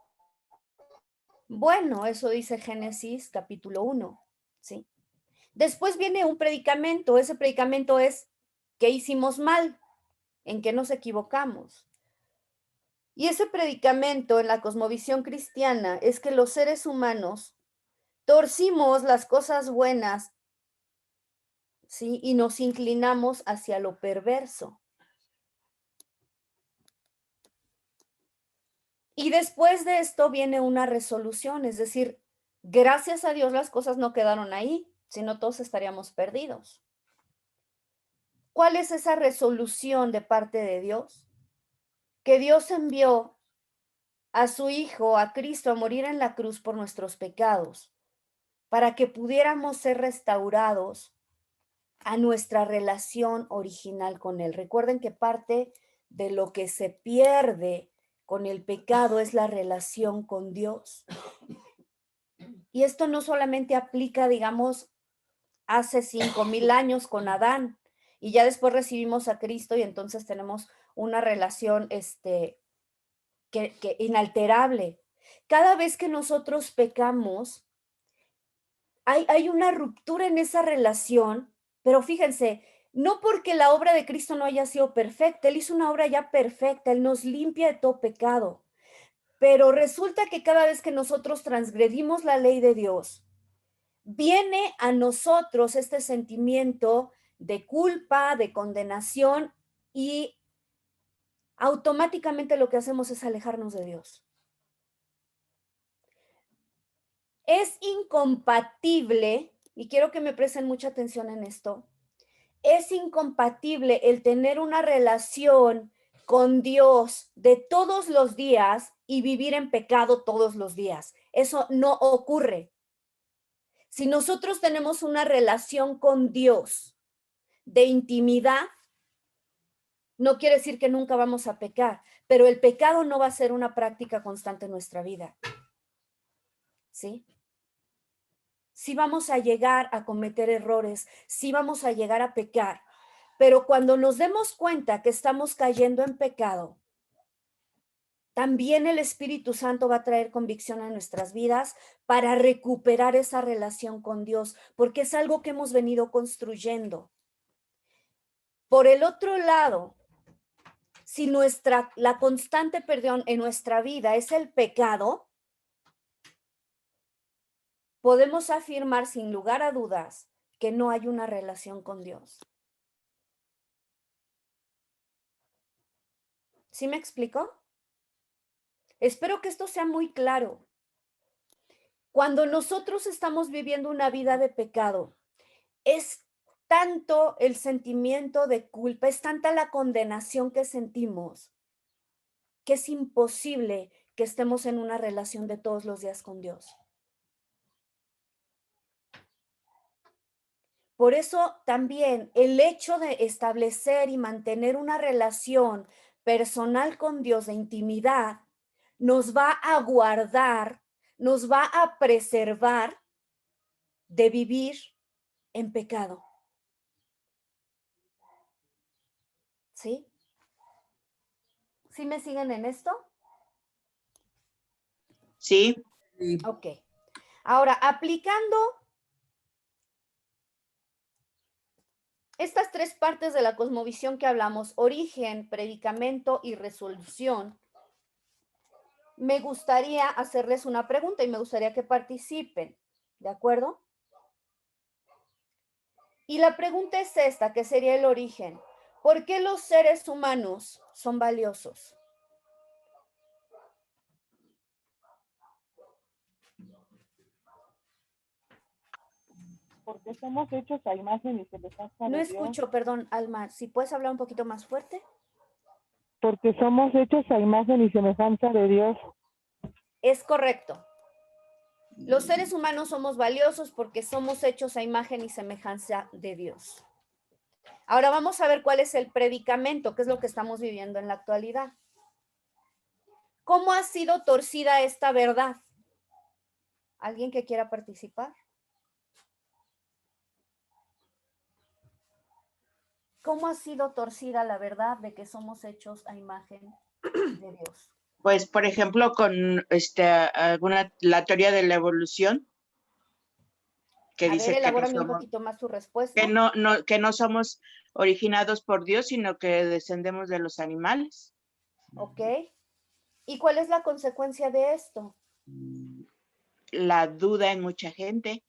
Bueno, eso dice Génesis capítulo 1, ¿sí? Después viene un predicamento. Ese predicamento es ¿qué hicimos mal? ¿En qué nos equivocamos? Y ese predicamento en la cosmovisión cristiana es que los seres humanos torcimos las cosas buenas, ¿sí? Y nos inclinamos hacia lo perverso. Y después de esto viene una resolución, es decir, gracias a Dios las cosas no quedaron ahí, sino todos estaríamos perdidos. ¿Cuál es esa resolución de parte de Dios? Que Dios envió a su Hijo, a Cristo, a morir en la cruz por nuestros pecados, para que pudiéramos ser restaurados a nuestra relación original con Él. Recuerden que parte de lo que se pierde con el pecado es la relación con Dios. Y esto no solamente aplica, digamos, hace 5,000 años con Adán, y ya después recibimos a Cristo y entonces tenemos una relación que inalterable. Cada vez que nosotros pecamos, hay una ruptura en esa relación, pero fíjense, no porque la obra de Cristo no haya sido perfecta, Él hizo una obra ya perfecta, Él nos limpia de todo pecado, pero resulta que cada vez que nosotros transgredimos la ley de Dios, viene a nosotros este sentimiento de culpa, de condenación, y automáticamente lo que hacemos es alejarnos de Dios. Es incompatible, y quiero que me presten mucha atención en esto, es incompatible el tener una relación con Dios de todos los días y vivir en pecado todos los días. Eso no ocurre. Si nosotros tenemos una relación con Dios de intimidad, no quiere decir que nunca vamos a pecar, pero el pecado no va a ser una práctica constante en nuestra vida. ¿Sí? Sí vamos a llegar a cometer errores, sí vamos a llegar a pecar, pero cuando nos demos cuenta que estamos cayendo en pecado, también el Espíritu Santo va a traer convicción a nuestras vidas para recuperar esa relación con Dios, porque es algo que hemos venido construyendo. Por el otro lado, si la constante perdón en nuestra vida es el pecado, podemos afirmar sin lugar a dudas que no hay una relación con Dios. ¿Sí me explico? Espero que esto sea muy claro. Cuando nosotros estamos viviendo una vida de pecado, es tanto el sentimiento de culpa, es tanta la condenación que sentimos, que es imposible que estemos en una relación de todos los días con Dios. Por eso también el hecho de establecer y mantener una relación personal con Dios de intimidad nos va a guardar, nos va a preservar de vivir en pecado. ¿Sí? ¿Sí me siguen en esto? Sí, Sí. Ok. Ahora, aplicando estas tres partes de la cosmovisión que hablamos, origen, predicamento y resolución, me gustaría hacerles una pregunta y me gustaría que participen, ¿de acuerdo? Y la pregunta es esta, que sería el origen. ¿Por qué los seres humanos son valiosos? Porque somos hechos a imagen y semejanza No de Dios. escucho, perdón, Alma, si puedes hablar un poquito más fuerte. Porque somos hechos a imagen y semejanza de Dios. Es correcto. Los seres humanos somos valiosos porque somos hechos a imagen y semejanza de Dios. Ahora vamos a ver cuál es el predicamento, que es lo que estamos viviendo en la actualidad. ¿Cómo ha sido torcida esta verdad? ¿Alguien que quiera participar? ¿Cómo ha sido torcida la verdad de que somos hechos a imagen de Dios? Pues, por ejemplo, con la teoría de la evolución, que A ver, dice que no elabórame un somos, poquito más tu respuesta. que no somos originados por Dios, sino que descendemos de los animales. ¿Ok? ¿Y cuál es la consecuencia de esto? La duda en mucha gente,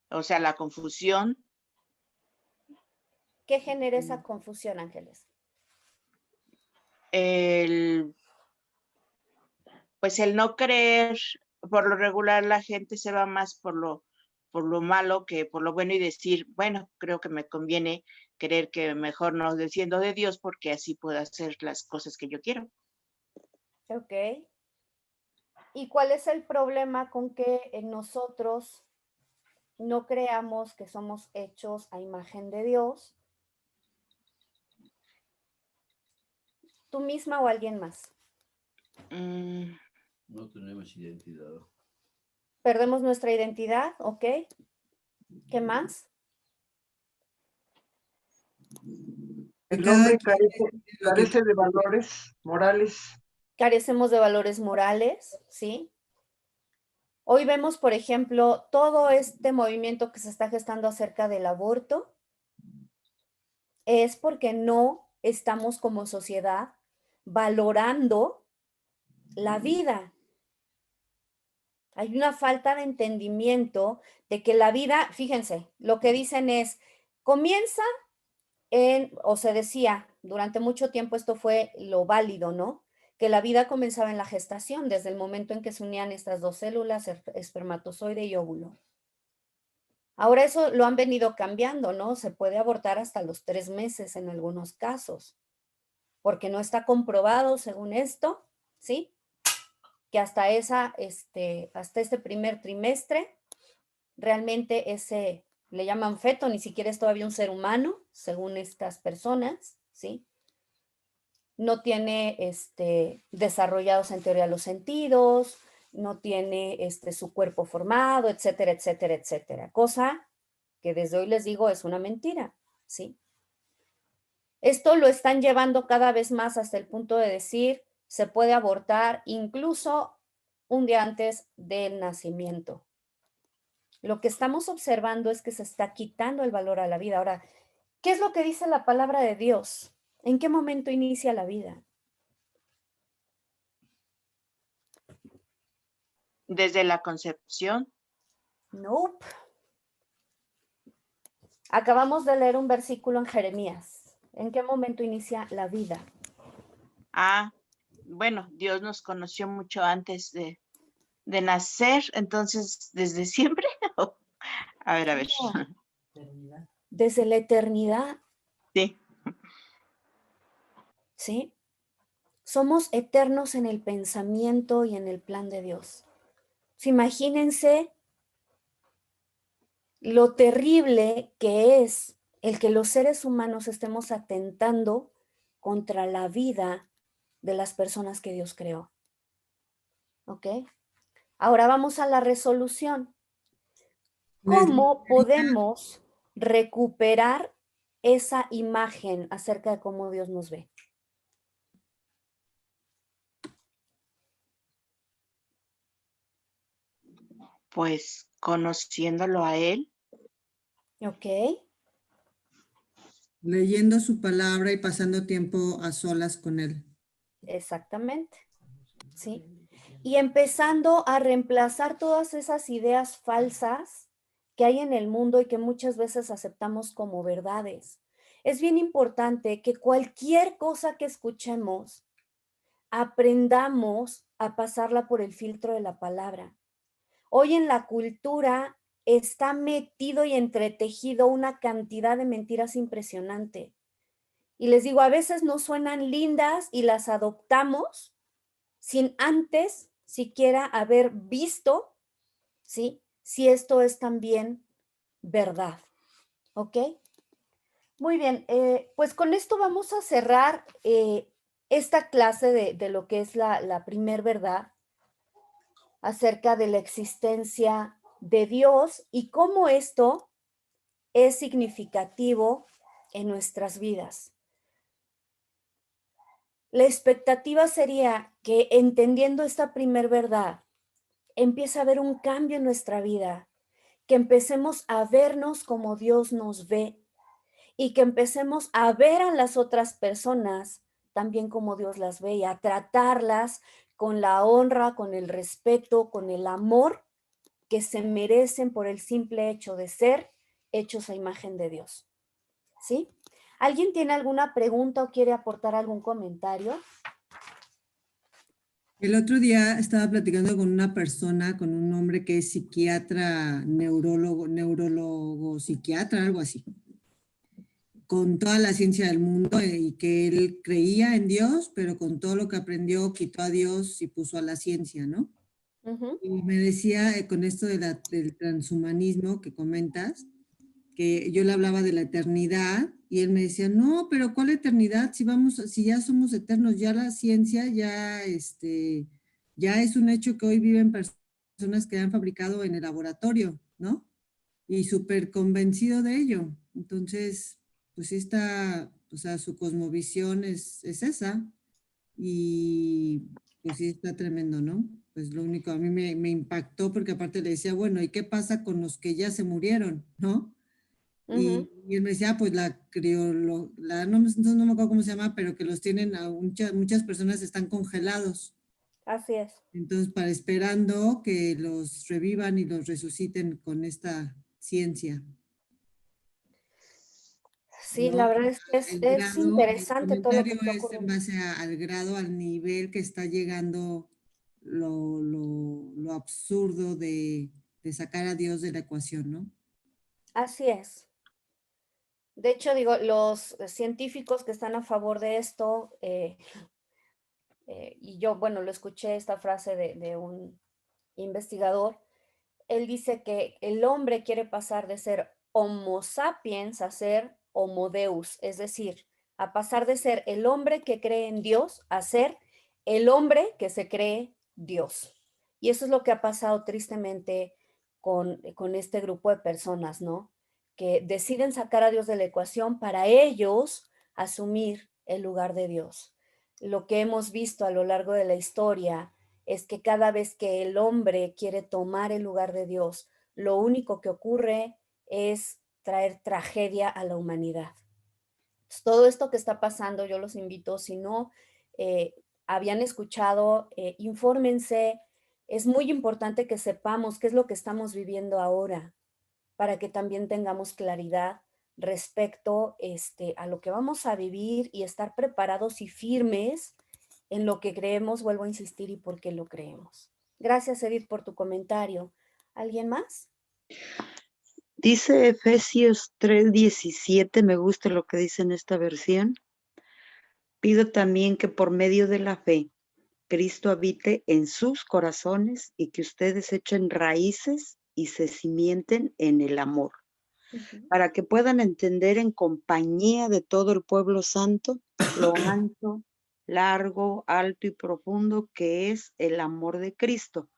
o sea, la confusión, ¿Qué genera esa confusión, Ángeles? pues el no creer. Por lo regular la gente se va más por lo malo que por lo bueno y decir, bueno, creo que me conviene creer que mejor no desciendo de Dios porque así puedo hacer las cosas que yo quiero. ¿Ok? ¿Y cuál es el problema con que nosotros no creamos que somos hechos a imagen de Dios? ¿Tú misma o alguien más? No tenemos identidad. Perdemos nuestra identidad, ¿ok? ¿Qué más? Que El cada hombre quien decide lo que carece de valores morales. Carecemos de valores morales, ¿sí? Hoy vemos, por ejemplo, todo este movimiento que se está gestando acerca del aborto, es porque no estamos como sociedad valorando la vida. Hay una falta de entendimiento de que la vida, fíjense, lo que dicen es, comienza o se decía, durante mucho tiempo esto fue lo válido, ¿no? Que la vida comenzaba en la gestación, desde el momento en que se unían estas dos células, espermatozoide y óvulo. Ahora eso lo han venido cambiando, ¿no? Se puede abortar hasta los 3 meses en algunos casos, porque no está comprobado, según esto, ¿sí? Que hasta este primer trimestre, realmente le llaman feto, ni siquiera es todavía un ser humano, según estas personas, ¿sí? No tiene desarrollados en teoría los sentidos, no tiene su cuerpo formado, etcétera, etcétera, etcétera. Cosa que desde hoy les digo es una mentira, ¿sí? Esto lo están llevando cada vez más hasta el punto de decir, se puede abortar incluso un día antes del nacimiento. Lo que estamos observando es que se está quitando el valor a la vida. Ahora, ¿qué es lo que dice la palabra de Dios? ¿En qué momento inicia la vida? Desde la concepción. Nope. Acabamos de leer un versículo en Jeremías. ¿En qué momento inicia la vida? Bueno, Dios nos conoció mucho antes de nacer, entonces, ¿desde siempre? A ver. No. Desde la eternidad. Sí. ¿Sí? Somos eternos en el pensamiento y en el plan de Dios. Imagínense lo terrible que es el que los seres humanos estemos atentando contra la vida de las personas que Dios creó. ¿Ok? Ahora vamos a la resolución. ¿Cómo podemos recuperar esa imagen acerca de cómo Dios nos ve? Pues conociéndolo a Él. ¿Ok? leyendo su palabra y pasando tiempo a solas con él. Exactamente. ¿Sí? Y empezando a reemplazar todas esas ideas falsas que hay en el mundo y que muchas veces aceptamos como verdades. Es bien importante que cualquier cosa que escuchemos, aprendamos a pasarla por el filtro de la palabra. Hoy en la cultura está metido y entretejido una cantidad de mentiras impresionante. Y les digo, a veces no suenan lindas y las adoptamos sin antes siquiera haber visto, ¿sí? Si esto es también verdad, ¿ok? Muy bien, pues con esto vamos a cerrar esta clase de lo que es la primer verdad acerca de la existencia de Dios y cómo esto es significativo en nuestras vidas. La expectativa sería que entendiendo esta primer verdad, empiece a haber un cambio en nuestra vida, que empecemos a vernos como Dios nos ve y que empecemos a ver a las otras personas también como Dios las ve y a tratarlas con la honra, con el respeto, con el amor que se merecen por el simple hecho de ser hechos a imagen de Dios. ¿Sí? ¿Alguien tiene alguna pregunta o quiere aportar algún comentario? El otro día estaba platicando con una persona, con un hombre que es psiquiatra, neurólogo, psiquiatra, algo así, con toda la ciencia del mundo y que él creía en Dios, pero con todo lo que aprendió quitó a Dios y puso a la ciencia, ¿no? Uh-huh. Y me decía con esto del transhumanismo que comentas, que yo le hablaba de la eternidad y él me decía, no, pero ¿cuál eternidad? Si ya somos eternos, ya la ciencia ya es un hecho que hoy viven personas que han fabricado en el laboratorio, ¿no? Y súper convencido de ello. Entonces, pues sí está, o sea, su cosmovisión es esa y pues sí está tremendo, ¿no? Pues lo único, a mí me impactó porque aparte le decía, bueno, ¿y qué pasa con los que ya se murieron, ¿no? Uh-huh. Y él me decía, pues no me acuerdo cómo se llama, pero que los tienen, muchas personas están congelados. Así es. Entonces, para esperando que los revivan y los resuciten con esta ciencia, Sí, la ¿no? verdad es que El es grado, el interesante todo lo que comentario está es en ocurriendo. base al grado, al nivel que está llegando lo absurdo de sacar a Dios de la ecuación, ¿no? Así es. De hecho, digo, los científicos que están a favor de esto, y yo, bueno, lo escuché esta frase de un investigador, él dice que el hombre quiere pasar de ser Homo sapiens a ser Homo Deus, es decir, a pasar de ser el hombre que cree en Dios a ser el hombre que se cree Dios. Y eso es lo que ha pasado tristemente con este grupo de personas, ¿no? Que deciden sacar a Dios de la ecuación para ellos asumir el lugar de Dios. Lo que hemos visto a lo largo de la historia es que cada vez que el hombre quiere tomar el lugar de Dios, lo único que ocurre es traer tragedia a la humanidad. Entonces, todo esto que está pasando, yo los invito, si no habían escuchado, infórmense. Es muy importante que sepamos qué es lo que estamos viviendo ahora, para que también tengamos claridad respecto a lo que vamos a vivir y estar preparados y firmes en lo que creemos, vuelvo a insistir, y por qué lo creemos. Gracias, Edith, por tu comentario. ¿Alguien más? Dice Efesios 3:17, me gusta lo que dice en esta versión. Pido también que por medio de la fe, Cristo habite en sus corazones y que ustedes echen raíces y se cimienten en el amor, para que puedan entender en compañía de todo el pueblo santo lo ancho, largo, alto y profundo que es el amor de Cristo.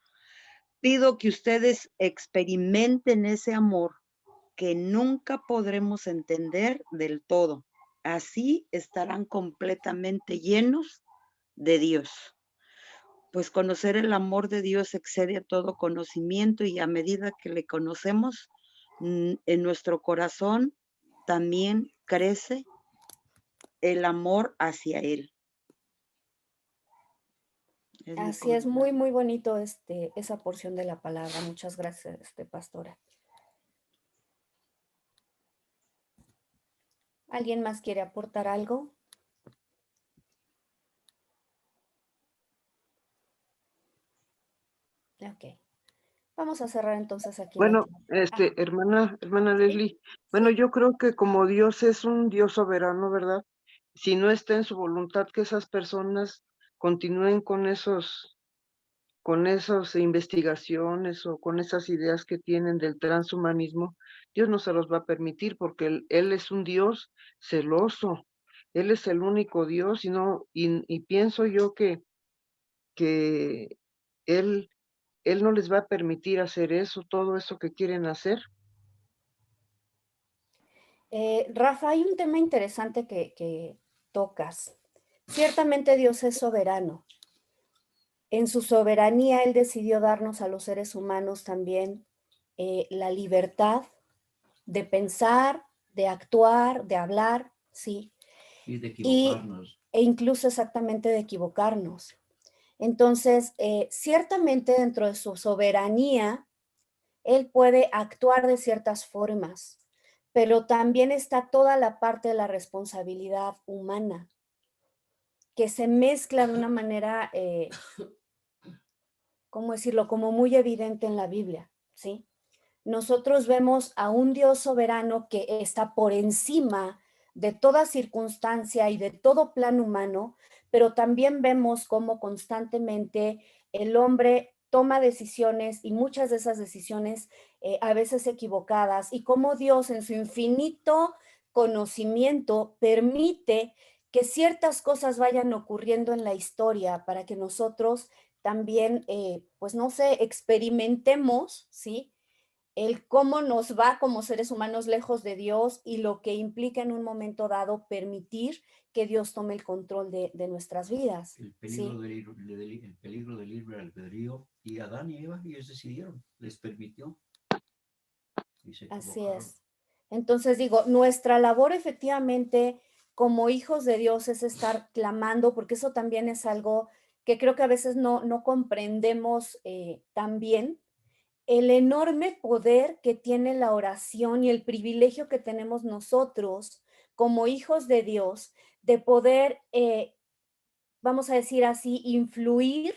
Pido que ustedes experimenten ese amor que nunca podremos entender del todo. Así estarán completamente llenos de Dios. Pues conocer el amor de Dios excede a todo conocimiento y a medida que le conocemos, en nuestro corazón también crece el amor hacia Él. Así es, muy, muy bonito esa porción de la palabra. Muchas gracias, pastora. ¿Alguien más quiere aportar algo? Ok. Vamos a cerrar entonces aquí la Bueno, actividad. hermana Leslie, bueno, yo creo que como Dios es un Dios soberano, ¿verdad? Si no está en su voluntad que esas personas continúen con esas investigaciones o con esas ideas que tienen del transhumanismo, Dios no se los va a permitir porque él es un Dios celoso. Él es el único Dios y pienso yo que él no les va a permitir hacer eso, todo eso que quieren hacer. Rafa, hay un tema interesante que tocas. Ciertamente Dios es soberano. En su soberanía, Él decidió darnos a los seres humanos también la libertad de pensar, de actuar, de hablar, ¿sí? Y de equivocarnos. E incluso exactamente de equivocarnos. Entonces, ciertamente dentro de su soberanía, Él puede actuar de ciertas formas, pero también está toda la parte de la responsabilidad humana, que se mezcla de una manera, ¿cómo decirlo?, como muy evidente en la Biblia, ¿sí? Nosotros vemos a un Dios soberano que está por encima de toda circunstancia y de todo plan humano, pero también vemos cómo constantemente el hombre toma decisiones y muchas de esas decisiones a veces equivocadas, y cómo Dios en su infinito conocimiento permite que ciertas cosas vayan ocurriendo en la historia para que nosotros también, pues no sé, experimentemos, ¿sí? El cómo nos va como seres humanos lejos de Dios y lo que implica en un momento dado permitir que Dios tome el control de nuestras vidas. El peligro, ¿sí? el peligro del libre albedrío, y Adán y Eva, ellos decidieron, les permitió. Y se Así equivocaron. es. Entonces digo, nuestra labor efectivamente como hijos de Dios es estar clamando, porque eso también es algo que creo que a veces no comprendemos tan bien, el enorme poder que tiene la oración y el privilegio que tenemos nosotros como hijos de Dios de poder, vamos a decir así, influir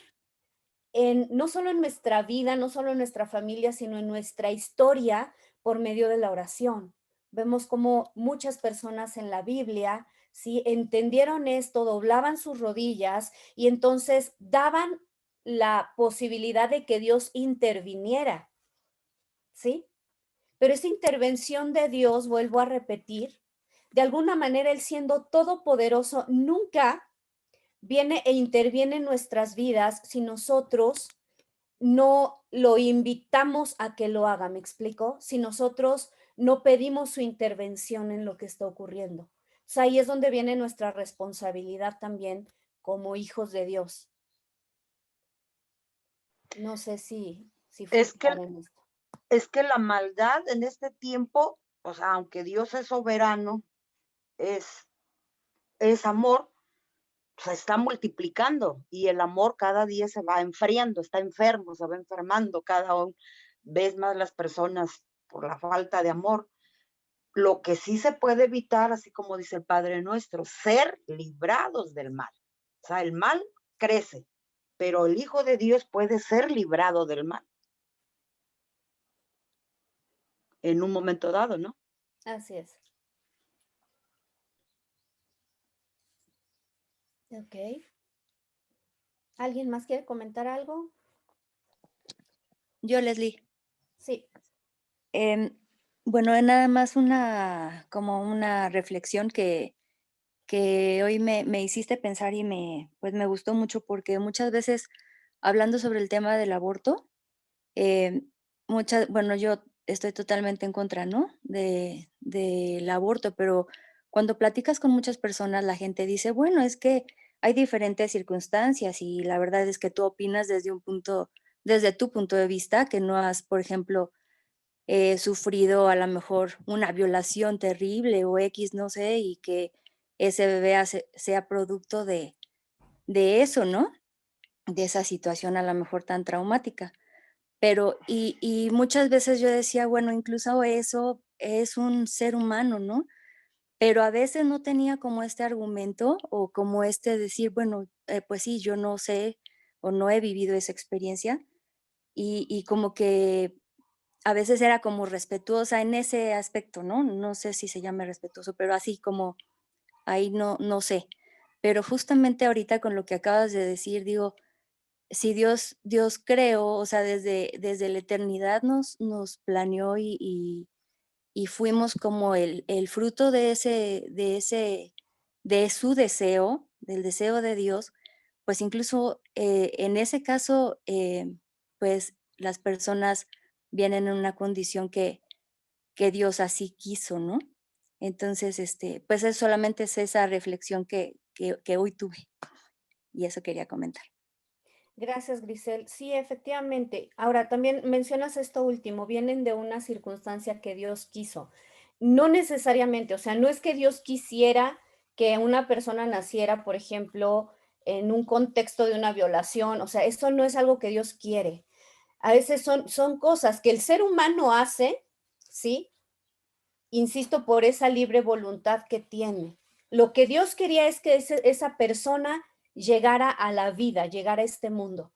en no solo en nuestra vida, no solo en nuestra familia, sino en nuestra historia por medio de la oración. Vemos cómo muchas personas en la Biblia, ¿sí? Entendieron esto, doblaban sus rodillas y entonces daban la posibilidad de que Dios interviniera, ¿sí? Pero esa intervención de Dios, vuelvo a repetir, de alguna manera Él siendo todopoderoso, nunca viene e interviene en nuestras vidas si nosotros no lo invitamos a que lo haga, ¿me explico? Si nosotros no pedimos su intervención en lo que está ocurriendo. O sea, ahí es donde viene nuestra responsabilidad también como hijos de Dios. No sé si fue Es que, claro en esto. es que la maldad en este tiempo, o sea, aunque Dios es soberano, es amor, se está multiplicando y el amor cada día se va enfriando, está enfermo, se va enfermando cada vez más las personas por la falta de amor. Lo que sí se puede evitar, así como dice el Padre Nuestro, ser librados del mal. O sea, el mal crece, pero el Hijo de Dios puede ser librado del mal en un momento dado, ¿no? Así es. Ok. ¿Alguien más quiere comentar algo? Yo, Leslie. Sí. Bueno, nada más como una reflexión que hoy me hiciste pensar y pues me gustó mucho porque muchas veces hablando sobre el tema del aborto, bueno, yo estoy totalmente en contra, ¿no? Del aborto, pero cuando platicas con muchas personas, la gente dice, bueno, es que hay diferentes circunstancias y la verdad es que tú opinas desde tu punto de vista, que no has, por ejemplo, sufrido a lo mejor una violación terrible o X, no sé, y que ese bebé sea producto de eso, ¿no? De esa situación a lo mejor tan traumática. Pero, y muchas veces yo decía, bueno, incluso eso es un ser humano, ¿no? Pero a veces no tenía como este argumento o como este decir, bueno, pues sí, yo no sé o no he vivido esa experiencia y como que a veces era como respetuosa en ese aspecto, ¿no? No sé si se llama respetuoso, pero así como ahí no sé. Pero justamente ahorita con lo que acabas de decir, digo, si Dios creó, o sea, desde la eternidad nos planeó y fuimos como el fruto de su deseo, del deseo de Dios, pues incluso en ese caso, pues las personas vienen en una condición que Dios así quiso, ¿no? Entonces, pues solamente es esa reflexión que que hoy tuve. Y eso quería comentar. Gracias, Grisel. Sí, efectivamente. Ahora, también mencionas esto último, vienen de una circunstancia que Dios quiso. No necesariamente, o sea, no es que Dios quisiera que una persona naciera, por ejemplo, en un contexto de una violación, o sea, eso no es algo que Dios quiere. A veces son cosas que el ser humano hace, ¿sí? Insisto, por esa libre voluntad que tiene. Lo que Dios quería es que esa persona llegara a la vida, llegara a este mundo.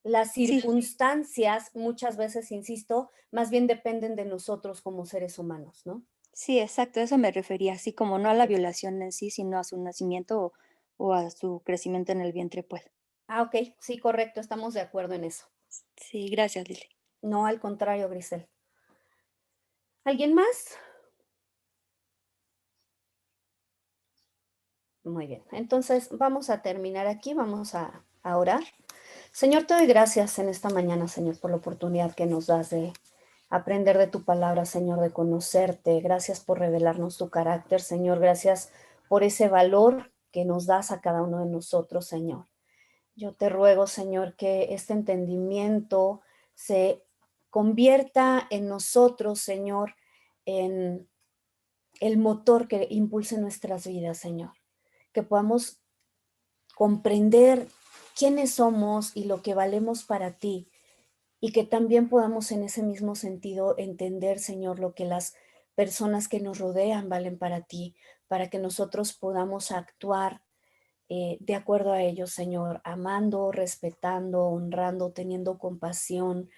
Las Sí, circunstancias, muchas veces, insisto, más bien dependen de nosotros como seres humanos, ¿no? sí, exacto, a eso me refería, así como no a la violación en sí, sino a su nacimiento o a su crecimiento en el vientre, pues. Ok, sí, correcto, estamos de acuerdo en eso. Sí, gracias, Lili. No, al contrario, Grisel. ¿Alguien más? Muy bien, entonces vamos a terminar aquí, vamos a orar. Señor, te doy gracias en esta mañana, Señor, por la oportunidad que nos das de aprender de tu palabra, Señor, de conocerte. Gracias por revelarnos tu carácter, Señor. Gracias por ese valor que nos das a cada uno de nosotros, Señor. Yo te ruego, Señor, que este entendimiento se convierta en nosotros, Señor, en el motor que impulse nuestras vidas, Señor. Que podamos comprender quiénes somos y lo que valemos para ti, y que también podamos en ese mismo sentido entender, Señor, lo que las personas que nos rodean valen para ti, para que nosotros podamos actuar de acuerdo a ellos, Señor, amando, respetando, honrando, teniendo compasión.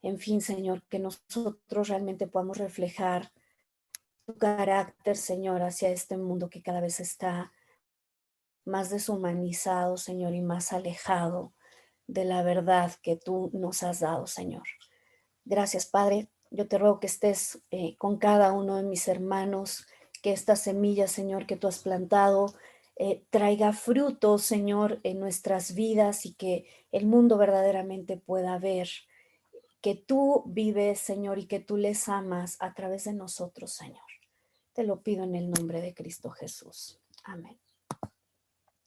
En fin, Señor, que nosotros realmente podamos reflejar tu carácter, Señor, hacia este mundo que cada vez está más deshumanizado, Señor, y más alejado de la verdad que tú nos has dado, Señor. Gracias, Padre. Yo te ruego que estés con cada uno de mis hermanos, que esta semilla, Señor, que tú has plantado, traiga fruto, Señor, en nuestras vidas, y que el mundo verdaderamente pueda ver que tú vives, Señor, y que tú les amas a través de nosotros, Señor. Te lo pido en el nombre de Cristo Jesús. Amén.